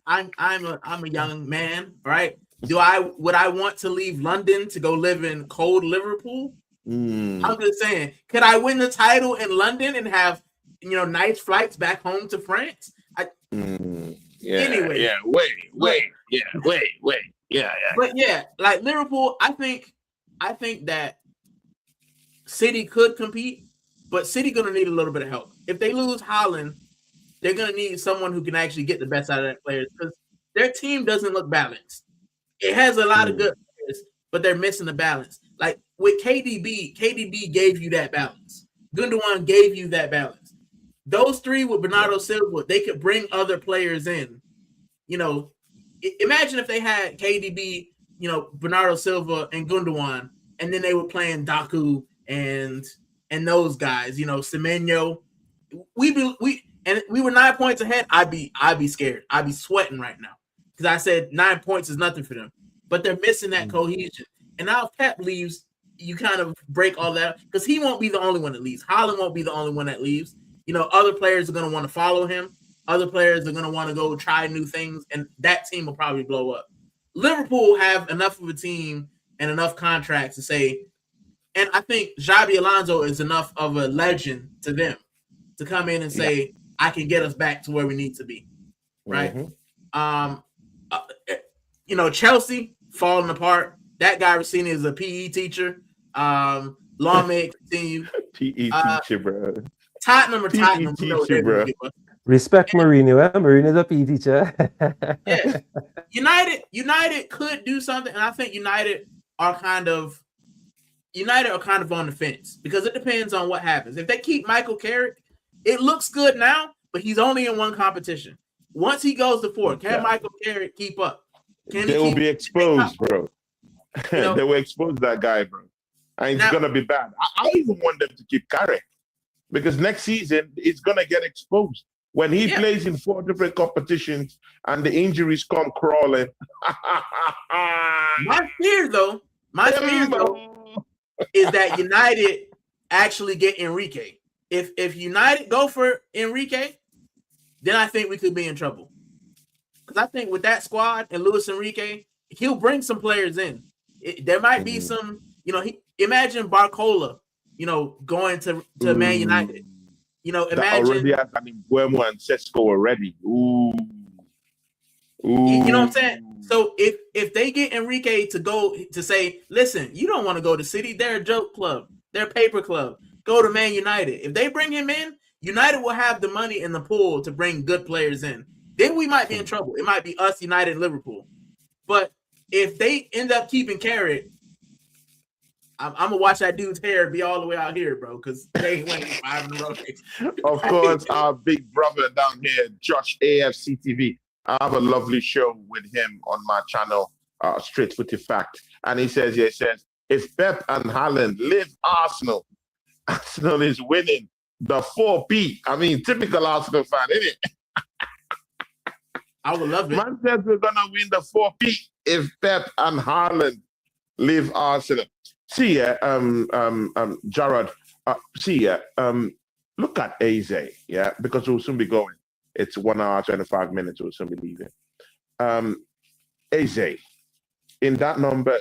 [SPEAKER 2] I'm a young man, right? Would I want to leave London to go live in cold Liverpool? I'm just saying, could I win the title in London and have nice flights back home to France? Anyway, But yeah, like Liverpool, I think that City could compete, but City gonna need a little bit of help. If they lose Haaland, they're gonna need someone who can actually get the best out of their players because their team doesn't look balanced. It has a lot of good players, but they're missing the balance. Like with KDB gave you that balance. Gundogan gave you that balance. Those three with Bernardo Silva, they could bring other players in. Imagine if they had KDB, Bernardo Silva and Gundogan, and then they were playing Daku and those guys, Semenyo. We were 9 points ahead. I'd be scared. I'd be sweating right now. Because I said 9 points is nothing for them. But they're missing that cohesion. And now if Pep leaves, you kind of break all that. Because he won't be the only one that leaves. Haaland won't be the only one that leaves. Other players are going to want to follow him. Other players are going to want to go try new things. And that team will probably blow up. Liverpool have enough of a team and enough contracts to say, and I think Xabi Alonso is enough of a legend to them to come in and say, I can get us back to where we need to be. Right? Chelsea falling apart. That guy Rossini is a PE teacher. Long may it continue.
[SPEAKER 1] PE teacher, bro.
[SPEAKER 2] Tottenham or Tottenham.
[SPEAKER 1] Teacher, bro.
[SPEAKER 3] Respect Mourinho. Mourinho's a PE teacher.
[SPEAKER 2] Yeah. United could do something, and I think United are kind of on the fence because it depends on what happens. If they keep Michael Carrick, it looks good now, but he's only in one competition. Once he goes to 4, can Michael Carrick keep up?
[SPEAKER 1] They will be exposed, bro. They will expose that guy, bro. And it's going to be bad. I even want them to keep Carrick because next season, it's going to get exposed. When he plays in 4 different competitions and the injuries come crawling.
[SPEAKER 2] My fear, though, is that United actually get Enrique. If United go for Enrique, then I think we could be in trouble. Because I think with that squad and Luis Enrique, he'll bring some players in. There might be some, imagine Barcola, going to Man United. Imagine
[SPEAKER 1] already has an Mbuemo and Sesko already. Ooh.
[SPEAKER 2] You know what I'm saying? So if they get Enrique to go to say, listen, you don't want to go to City, they're a joke club, they're a paper club. Go to Man United. If they bring him in, United will have the money in the pool to bring good players in. Then we might be in trouble. It might be us, United, Liverpool. But if they end up keeping Carrick, I'm gonna watch that dude's hair be all the way out here, bro, because they went 5 in a row.
[SPEAKER 1] Of course, our big brother down here, Josh AFC TV. I have a lovely show with him on my channel, Straight Footy Fact. And he says, if Pep and Haaland leave Arsenal is winning the 4P. I mean, typical Arsenal fan, isn't it?
[SPEAKER 2] I would love it.
[SPEAKER 1] Man says we're going to win the 4P if Pep and Haaland leave Arsenal. See, Jared, look at Eze, yeah, because we'll soon be going. It's 1 hour, 25 minutes, we'll soon be leaving. Eze, in that number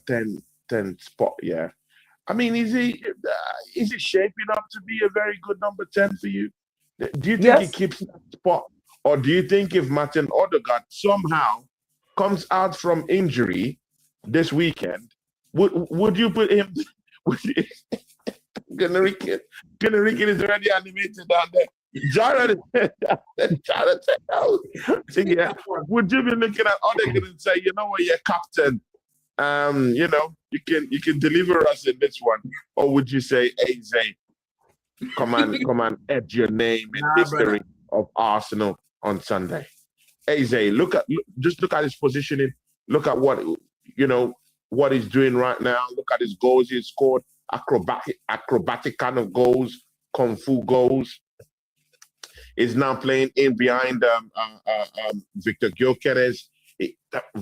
[SPEAKER 1] 10 spot, yeah. I mean, is he shaping up to be a very good number 10 for you? Do you think he keeps that spot? Or do you think if Martin Odegaard somehow comes out from injury this weekend, would you put him? Gunarikin is already animated down there. Jared said no. So, yeah, would you be looking at Odegaard and say, you know what, you're captain? You know, you can deliver us in this one, or would you say, hey Zay, come on, add your name in history of Arsenal on Sunday? Hey Zay, just look at his positioning. Look at what he's doing right now. Look at his goals he's scored, acrobatic kind of goals, kung fu goals. Is now playing in behind Victor Gyökeres.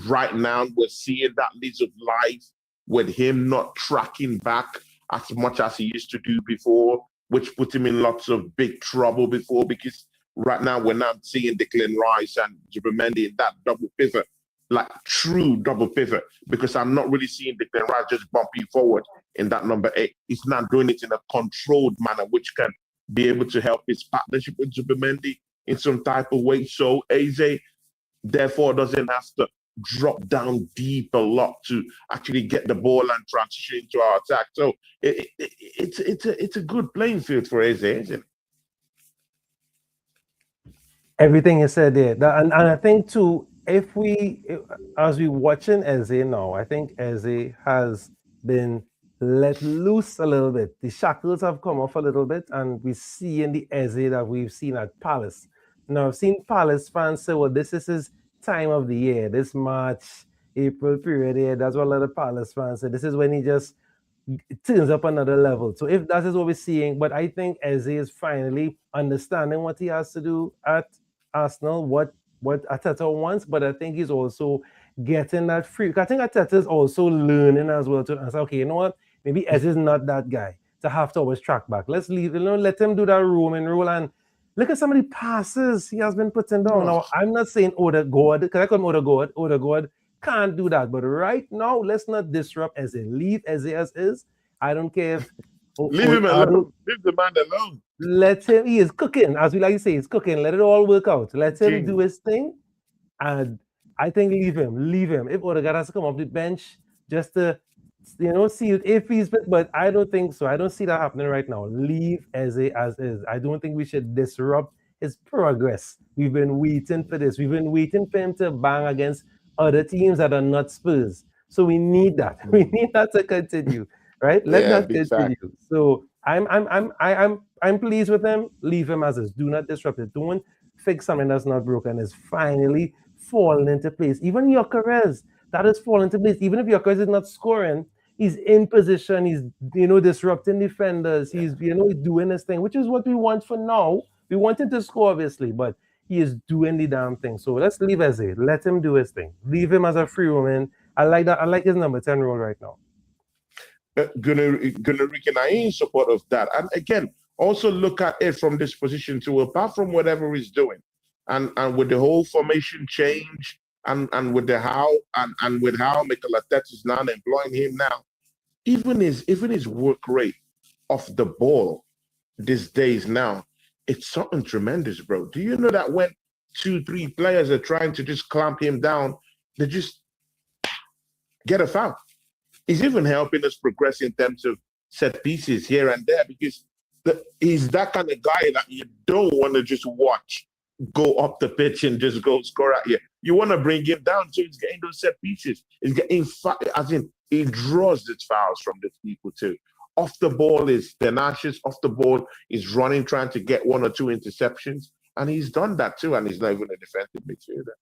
[SPEAKER 1] Right now, we're seeing that lease of life with him not tracking back as much as he used to do before, which put him in lots of big trouble before, because right now we're not seeing Declan Rice and Zubimendi in that double pivot, like true double pivot, because I'm not really seeing Declan Rice just bumping forward in that number 8. He's not doing it in a controlled manner, which can be able to help his partnership with Zubimendi in some type of way. So Eze, therefore, doesn't have to drop down deep a lot to actually get the ball and transition into our attack. So it's a good playing field for Eze, isn't it?
[SPEAKER 3] Everything you said there. And I think too, as we watching Eze now, I think Eze has been let loose a little bit. The shackles have come off a little bit, and we see in the Eze that we've seen at Palace. Now, I've seen Palace fans say, well, this is his time of the year, this March, April period here. That's what a lot of Palace fans say. This is when he just turns up another level. So if that is what we're seeing, but I think Eze is finally understanding what he has to do at Arsenal, what Arteta wants, but I think he's also getting that free. I think Arteta is also learning as well to say, okay, you know what? Maybe Eze is not that guy to have to always track back. Let's leave, let him do that roaming role. And look at some of the passes he has been putting down. Now, I'm not saying Odegaard, because I call him Odegaard. Odegaard can't do that. But right now, let's not disrupt Eze. Leave Eze as is. I don't care if...
[SPEAKER 1] Leave him alone. Leave the man alone.
[SPEAKER 3] Let him... He is cooking. As we like to say, he's cooking. Let it all work out. Let him do his thing. And I think leave him. If Odegaard has to come off the bench just to... see if he's, but I don't think so. I don't see that happening right now. Leave Eze as is. I don't think we should disrupt his progress. We've been waiting for this. We've been waiting for him to bang against other teams that are not Spurs. So we need that. We need that to continue, right? Let that continue. So I'm pleased with him. Leave him as is. Do not disrupt it. Don't fix something that's not broken. It's finally falling into place. Even Gyökeres, that is falling into place. Even if Gyökeres is not scoring, he's in position. He's disrupting defenders. He's doing his thing, which is what we want for now. We want him to score, obviously, but he is doing the damn thing. So let's leave Eze. Let him do his thing. Leave him as a free woman. I like that. I like his number 10 role right now.
[SPEAKER 1] Gunarikin, I in support of that. And again, also look at it from this position too. Apart from whatever he's doing, and with the whole formation change. And with how Mikel Arteta is now employing him now, even his work rate off the ball these days now, it's something tremendous, bro. Do you know that when 2-3 players are trying to just clamp him down, they just get a foul? He's even helping us progress in terms of set pieces here and there, because he's that kind of guy that you don't want to just watch go up the pitch and just go score at you. You want to bring him down, so he's getting those set pieces. He's getting, he draws his fouls from these people too. Off the ball is tenacious. Off the ball is running, trying to get 1 or 2 interceptions, and he's done that too. And he's not even a defensive midfielder.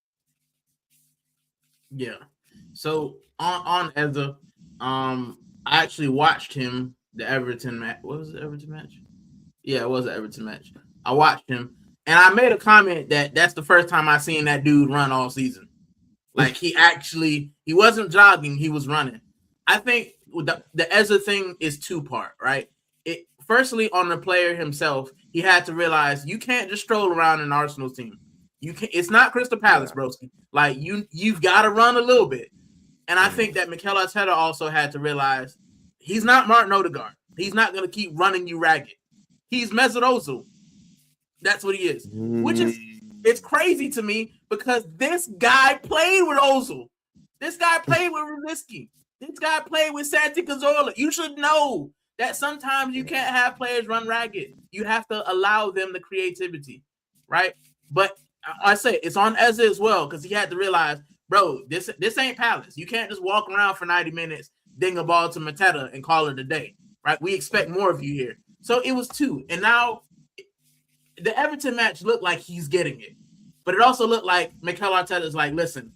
[SPEAKER 2] Yeah. So on Eze, I actually watched him the Everton match. What was the Everton match? Yeah, it was the Everton match. I watched him. And I made a comment that's the first time I seen that dude run all season. Like he wasn't jogging, he was running. I think the Ezra thing is two-part, right? Firstly, on the player himself, he had to realize you can't just stroll around an Arsenal team. You can. It's not Crystal Palace, broski. Like you've got to run a little bit. And I think that Mikel Arteta also had to realize he's not Martin Odegaard. He's not going to keep running you ragged. He's Mesut Ozil. That's what he is. Which is, it's crazy to me because this guy played with Ozil. This guy played with Rubisky. This guy played with Santi Cazorla. You should know that sometimes you can't have players run ragged. You have to allow them the creativity, right? But I say it's on Eze as well because he had to realize, bro, this ain't Palace. You can't just walk around for 90 minutes, ding a ball to Mateta and call it a day, right? We expect more of you here. So it was 2. And now the Everton match looked like he's getting it. But it also looked like Mikel Arteta is like, listen,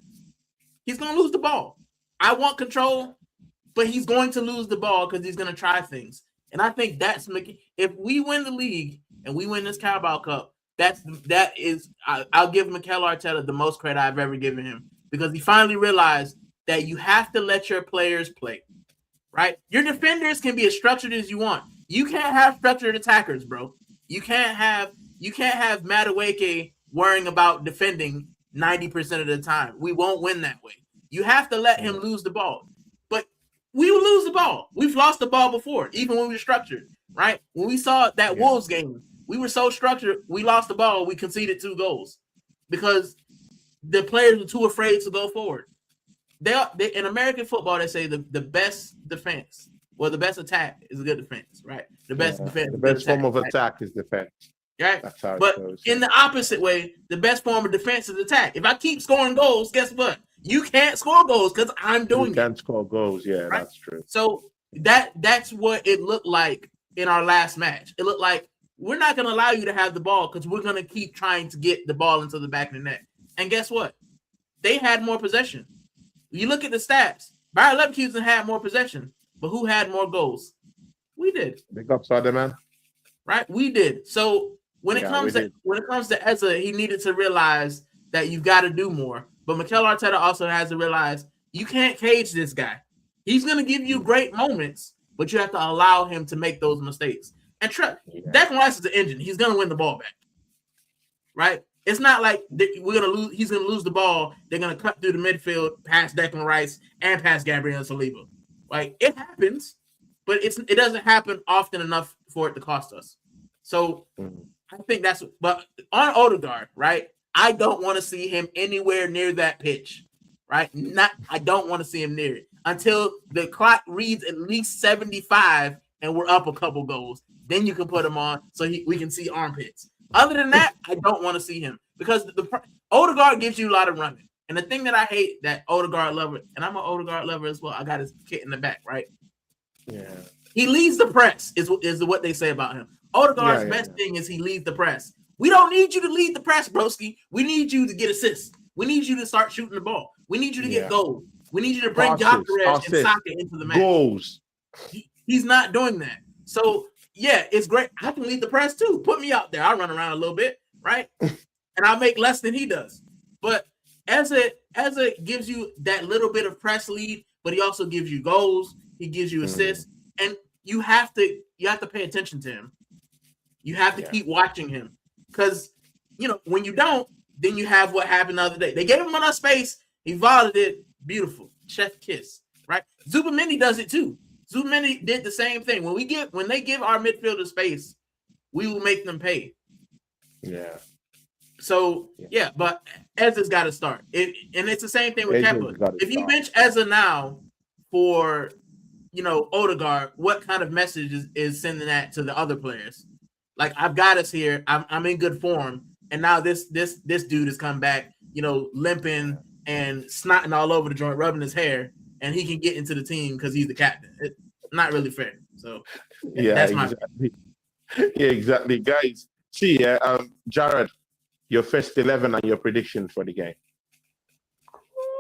[SPEAKER 2] he's going to lose the ball. I want control, but he's going to lose the ball because he's going to try things. And I think if we win the league and we win this Carabao Cup, I'll give Mikel Arteta the most credit I've ever given him because he finally realized that you have to let your players play, right? Your defenders can be as structured as you want. You can't have structured attackers, bro. You can't have Madueke worrying about defending 90% of the time. We won't win that way. You have to let him lose the ball. But we will lose the ball. We've lost the ball before, even when we were structured, right? When we saw that Wolves game, we were so structured, we lost the ball, we conceded 2 goals because the players were too afraid to go forward. They in American football, they say the best defense, the best attack is a good defense, right? The best defense,
[SPEAKER 1] the best form of attack is defense.
[SPEAKER 2] Right? But in the opposite way, the best form of defense is attack. If I keep scoring goals, guess what? You can't score goals because I'm doing it. You can't
[SPEAKER 1] score goals, right? That's true.
[SPEAKER 2] So that's what it looked like in our last match. It looked like we're not going to allow you to have the ball because we're going to keep trying to get the ball into the back of the net. And guess what? They had more possession. You look at the stats. Bayer Leverkusen had more possession, but who had more goals? We did.
[SPEAKER 1] Big up, Saudi man.
[SPEAKER 2] Right? We did. So when it comes to Eze, he needed to realize that you've got to do more. But Mikel Arteta also has to realize you can't cage this guy. He's going to give you great moments, but you have to allow him to make those mistakes. And Declan Rice is the engine. He's going to win the ball back. Right? It's not like we're going to lose. He's going to lose the ball. They're going to cut through the midfield, past Declan Rice and past Gabriel Saliba. Like it happens, but it doesn't happen often enough for it to cost us. So I think but on Odegaard, right? I don't want to see him anywhere near that pitch, right? I don't want to see him near it until the clock reads at least 75 and we're up a couple goals. Then you can put him on so we can see armpits. Other than that, I don't want to see him because Odegaard gives you a lot of running. And the thing that I hate that Odegaard lover, and I'm an Odegaard lover as well. I got his kit in the back, right?
[SPEAKER 1] Yeah.
[SPEAKER 2] He leads the press is what they say about him. Odegaard's best thing is he leads the press. We don't need you to lead the press, broski. We need you to get assists. We need you to start shooting the ball. We need you to get goals. We need you to bring Gyökeres and Saka into the match.
[SPEAKER 1] Goals.
[SPEAKER 2] He's not doing that. So, yeah, it's great. I can lead the press too. Put me out there. I'll run around a little bit, right? And I'll make less than he does. But as it gives you that little bit of press lead, but he also gives you goals. He gives you assists. And you have to pay attention to him. You have to keep watching him. Because, when you don't, then you have what happened the other day. They gave him enough space. He volleyed it. Beautiful. Chef kiss, right? Zubameni does it too. Zubameni did the same thing. When they give our midfielder space, we will make them pay.
[SPEAKER 1] Yeah.
[SPEAKER 2] So, but Eze's got to start. And it's the same thing with Kepa. If you bench Eze now for, Odegaard, what kind of message is sending that to the other players? Like, I've got us here. I'm in good form. And now this dude has come back, limping and snotting all over the joint, rubbing his hair, and he can get into the team because he's the captain. It's not really fair. So, that's
[SPEAKER 1] exactly. Exactly. Guys, see, Jared, your first 11 and your prediction for the game.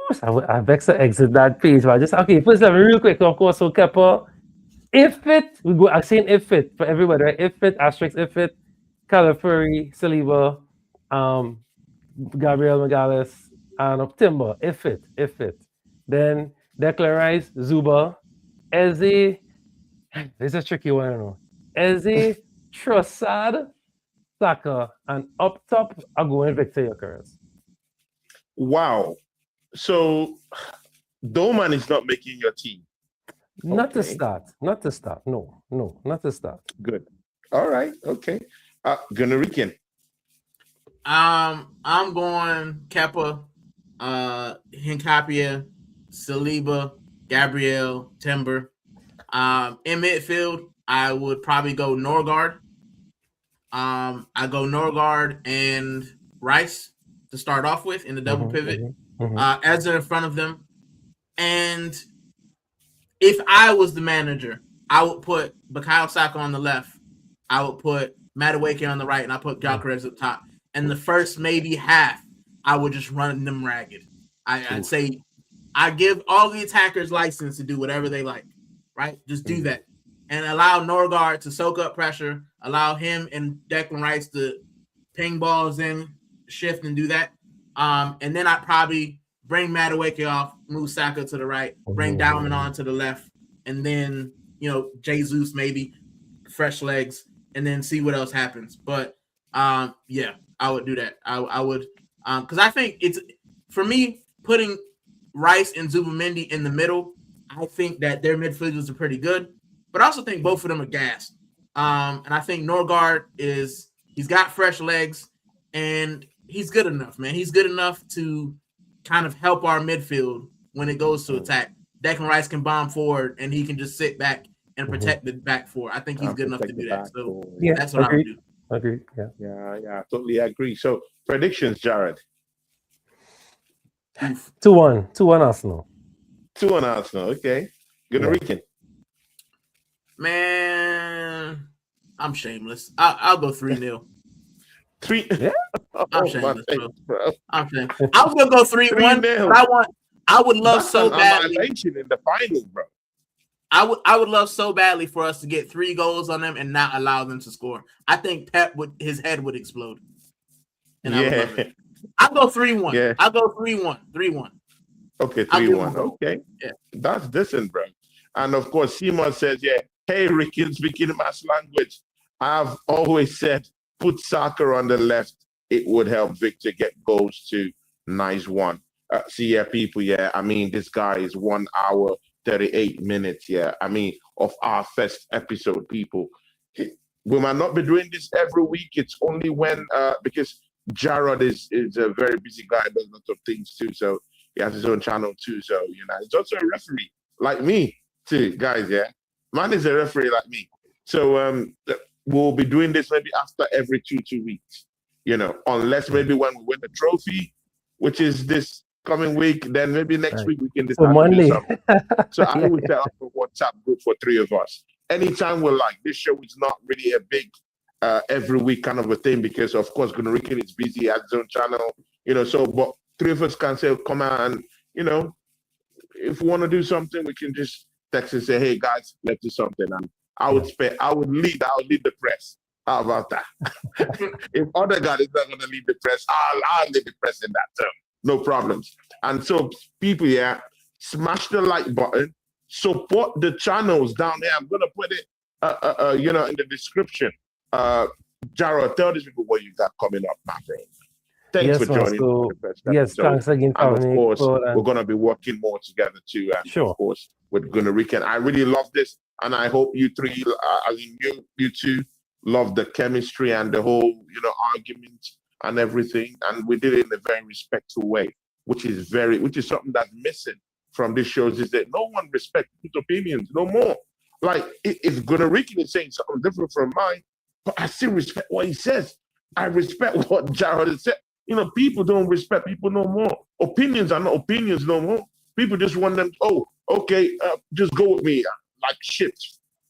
[SPEAKER 3] Of course, I vexed to exit that page, but first 11 real quick, of course, so Kepa. If fit, we go. I'm saying if fit for everybody, right? If fit, asterisk, if fit, Calafuri, Saliba, Gabriel Magalhaes, and of Timber, if it. Then Declan Rice, Zuba, Eze. This is a tricky one, I know. Eze, Trossard, Saka, and up top are going Victor Gyökeres.
[SPEAKER 1] Wow. So Doman is not making your team.
[SPEAKER 3] Not to
[SPEAKER 1] Okay.
[SPEAKER 3] start. Not to start. No, not to start.
[SPEAKER 1] Good. All right. Okay. Gunarikin.
[SPEAKER 2] I'm going Kepa, Hincapie, Saliba, Gabriel, Timber. In midfield, I would probably go Norgard. I go Norgard and Rice to start off with in the double pivot. Ezra in front of them. And if I was the manager, I would put Bukayo Saka on the left. I would put Madueke on the right, and I put Gyökeres up top. And the first maybe half, I would just run them ragged. I'd say I give all the attackers license to do whatever they like, right? Just do that. And allow Norgard to soak up pressure, allow him and Declan Rice to ping balls in, shift and do that. And then I'd probably bring Madueke off, move Saka to the right, bring Dowman on to the left, and then, Jesus maybe, fresh legs, and then see what else happens. But, yeah, I would do that. I would, because I think it's, for me, putting Rice and Zubamendi in the middle, I think that their midfielders are pretty good, but I also think both of them are gassed. And I think Norgard he's got fresh legs, and he's good enough, man. He's good enough to kind of help our midfield when it goes to attack. Declan Rice can bomb forward, and he can just sit back and protect the back four. I think he's good enough to do that. So that's what I would do.
[SPEAKER 3] Agreed.
[SPEAKER 1] Yeah, totally agree. So predictions, Jared.
[SPEAKER 3] 2-1 Arsenal.
[SPEAKER 1] 2-1 Arsenal. Okay. Gunarikin.
[SPEAKER 2] Man, I'm shameless. I'll go 3-0.
[SPEAKER 1] 3.
[SPEAKER 3] Yeah.
[SPEAKER 2] I'm shameless,
[SPEAKER 1] bro.
[SPEAKER 2] I'm shameless. I was gonna go 3-1, but I would love
[SPEAKER 1] That's
[SPEAKER 2] so
[SPEAKER 1] an
[SPEAKER 2] badly
[SPEAKER 1] annihilation in the final, bro.
[SPEAKER 2] I would love so badly for us to get 3 goals on them and not allow them to score. I think his head would explode. And I would love it. I'll go 3-1.
[SPEAKER 1] Yeah.
[SPEAKER 2] I'll go 3-1. 3-1.
[SPEAKER 1] Okay, 3-1. Okay.
[SPEAKER 2] Yeah.
[SPEAKER 1] That's decent, bro. And of course, Simon says, hey, Ricky, speaking my language, I've always said, put Saka on the left. It would help Victor get goals too. Nice one. People, I mean, this guy is 1 hour, 38 minutes, of our first episode, people. We might not be doing this every week. It's only when, because Jared is a very busy guy, does lots of things too. So he has his own channel too. So, he's also a referee like me too, guys, Man is a referee like me. So we'll be doing this maybe after every 2 weeks, unless maybe when we win the trophy, which is this coming week, then maybe next week we can decide
[SPEAKER 3] So Monday.
[SPEAKER 1] to do something. So I will set up a WhatsApp group for 3 of us. Anytime we're like, this show is not really a big every week kind of a thing, because of course Gunarikin is busy, has his own channel, but 3 of us can say, come on, and if we want to do something, we can just text and say, hey guys, let's do something. And I would lead the press. How about that? If other guy is not going to lead the press, I'll lead the press in that term. No problems. And so people, smash the like button, support the channels down there. I'm going to put it, in the description. Jared, tell these people what you got coming up, my friend. Thanks for joining.
[SPEAKER 3] So, thanks again.
[SPEAKER 1] And of course, we're going to be working more together too. And
[SPEAKER 3] sure.
[SPEAKER 1] Of course, with Gunarikin. I really love this. And I hope you 3, you 2 love the chemistry and the whole, argument and everything. And we did it in a very respectful way, which is something that's missing from these shows, is that no one respects people's opinions no more. Like, if Gunarikin is saying something different from mine, but I still respect what he says. I respect what Jared has said. People don't respect people no more. Opinions are not opinions no more. People just want them, just go with me. Like shit,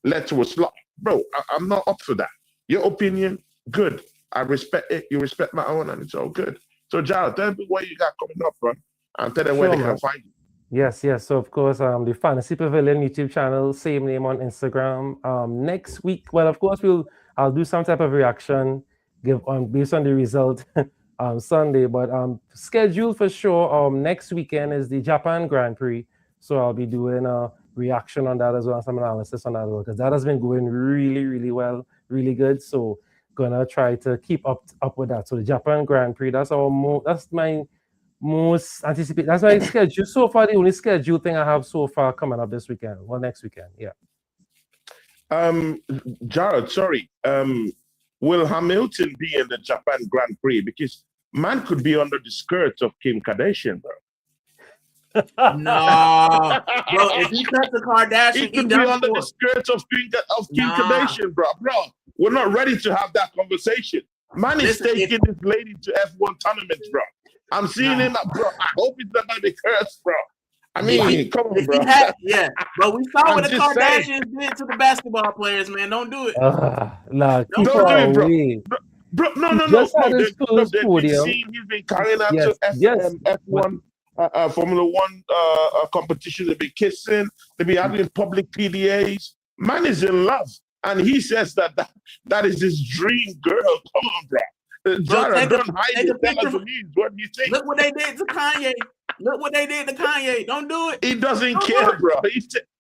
[SPEAKER 1] let's slot. Bro, I'm not up for that. Your opinion, good. I respect it. You respect my own, and it's all good. So, Jared, tell me what you got coming up, bro, and tell them where they can find you.
[SPEAKER 3] Yes. So, of course, the Fantasy Pavilion YouTube channel, same name on Instagram. Next week, well, of course, I'll do some type of reaction, based on the result Sunday. But scheduled for sure. Next weekend is the Japan Grand Prix, so I'll be doing a reaction on that as well, some analysis on that as well, because that has been going really, really well, really good. So gonna try to keep up with that. So the Japan Grand Prix, that's my most anticipated. That's my schedule so far. The only schedule thing I have so far coming up this weekend. Well, next weekend, yeah.
[SPEAKER 1] Jared, sorry. Will Hamilton be in the Japan Grand Prix? Because man could be under the skirt of Kim Kardashian, bro.
[SPEAKER 2] No, bro. If he cuts the Kardashian,
[SPEAKER 1] He could be under the skirt of Kim Kardashian, bro. Bro, we're not ready to have that conversation. Man is taking this lady to F1 tournaments, bro. I'm seeing him, bro. I hope he's not gonna be cursed, bro. I mean, come on, bro.
[SPEAKER 2] But we saw what the Kardashians did to the basketball players, man. Don't do it.
[SPEAKER 3] Don't
[SPEAKER 1] do it, bro. Bro, no.
[SPEAKER 3] He's
[SPEAKER 1] been carrying out to F1 Formula One competition. They've been kissing. They've been having public PDAs. Man is in love, and he says that is his dream girl. Come on, bro. Jared, don't hide it. Tell us what do you think?
[SPEAKER 2] Look what they did to Kanye. Don't do it.
[SPEAKER 1] He doesn't care, bro.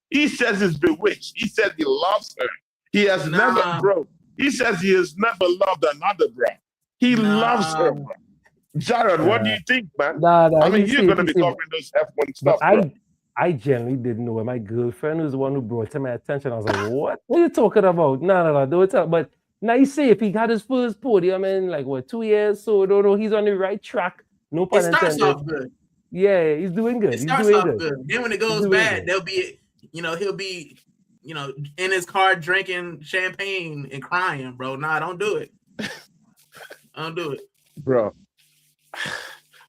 [SPEAKER 1] He says he's bewitched. He says he loves her. He has never, bro. He says he has never loved another, bro. He loves her, bro. Jared, what do you think, man? I mean, you're going to be covering those F1 stuff, bro.
[SPEAKER 3] I genuinely didn't know. My girlfriend was the one who brought it to my attention. I was like, what are you talking about? No, don't tell. But now you say if he got his first podium in like 2 years, so don't know, he's on the right track. No pun intended.
[SPEAKER 2] It starts off good.
[SPEAKER 3] Yeah, he's doing good.
[SPEAKER 2] It starts off good. Then when it goes bad, he'll be, he'll be, in his car drinking champagne and crying, bro. Nah, don't do it. Don't do it,
[SPEAKER 1] bro.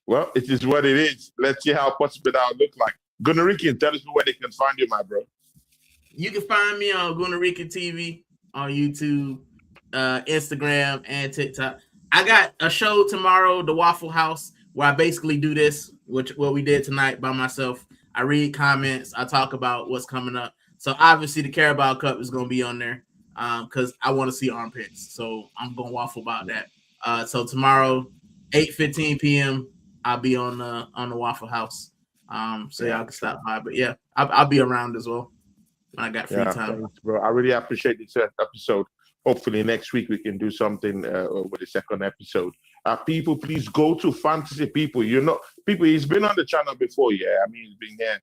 [SPEAKER 1] Well, it is what it is. Let's see how possible that'll look like. Gunarican, tell us where they can find you, my bro.
[SPEAKER 2] You can find me on Gunarican TV on YouTube, Instagram, and TikTok. I got a show tomorrow, The Waffle House, where I basically do this, what we did tonight by myself. I read comments. I talk about what's coming up. So obviously the Carabao Cup is going to be on there because I want to see armpits. So I'm going to waffle about that. So tomorrow, 8:15 p.m., I'll be on the Waffle House. So y'all can stop by. But yeah, I'll be around as well when I got free time. Thanks,
[SPEAKER 1] bro. I really appreciate this episode. Hopefully next week we can do something with the second episode. People, please go to Fantasy People. People, he's been on the channel before, yeah. I mean, he's been here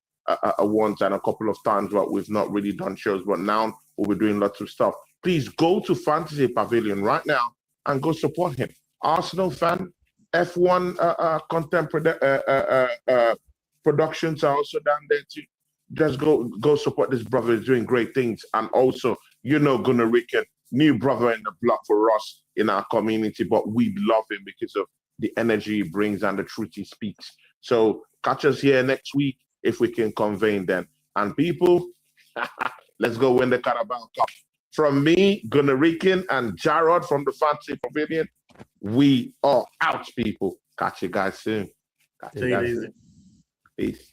[SPEAKER 1] once and a couple of times, but we've not really done shows. But now we'll be doing lots of stuff. Please go to Fantasy Pavilion right now and go support him. Arsenal fan, F1 content productions are also down there too. Just go support this brother. He's doing great things. And also, Gunarican, new brother in the block for us in our community, but we love him because of the energy he brings and the truth he speaks. So catch us here next week if we can convene then. And people, let's go win the Carabao Cup. From me, Gunarican, and Jared from the Fantasy Pavilion, we are out, people. Catch you guys soon.
[SPEAKER 2] Take it easy.
[SPEAKER 1] Peace.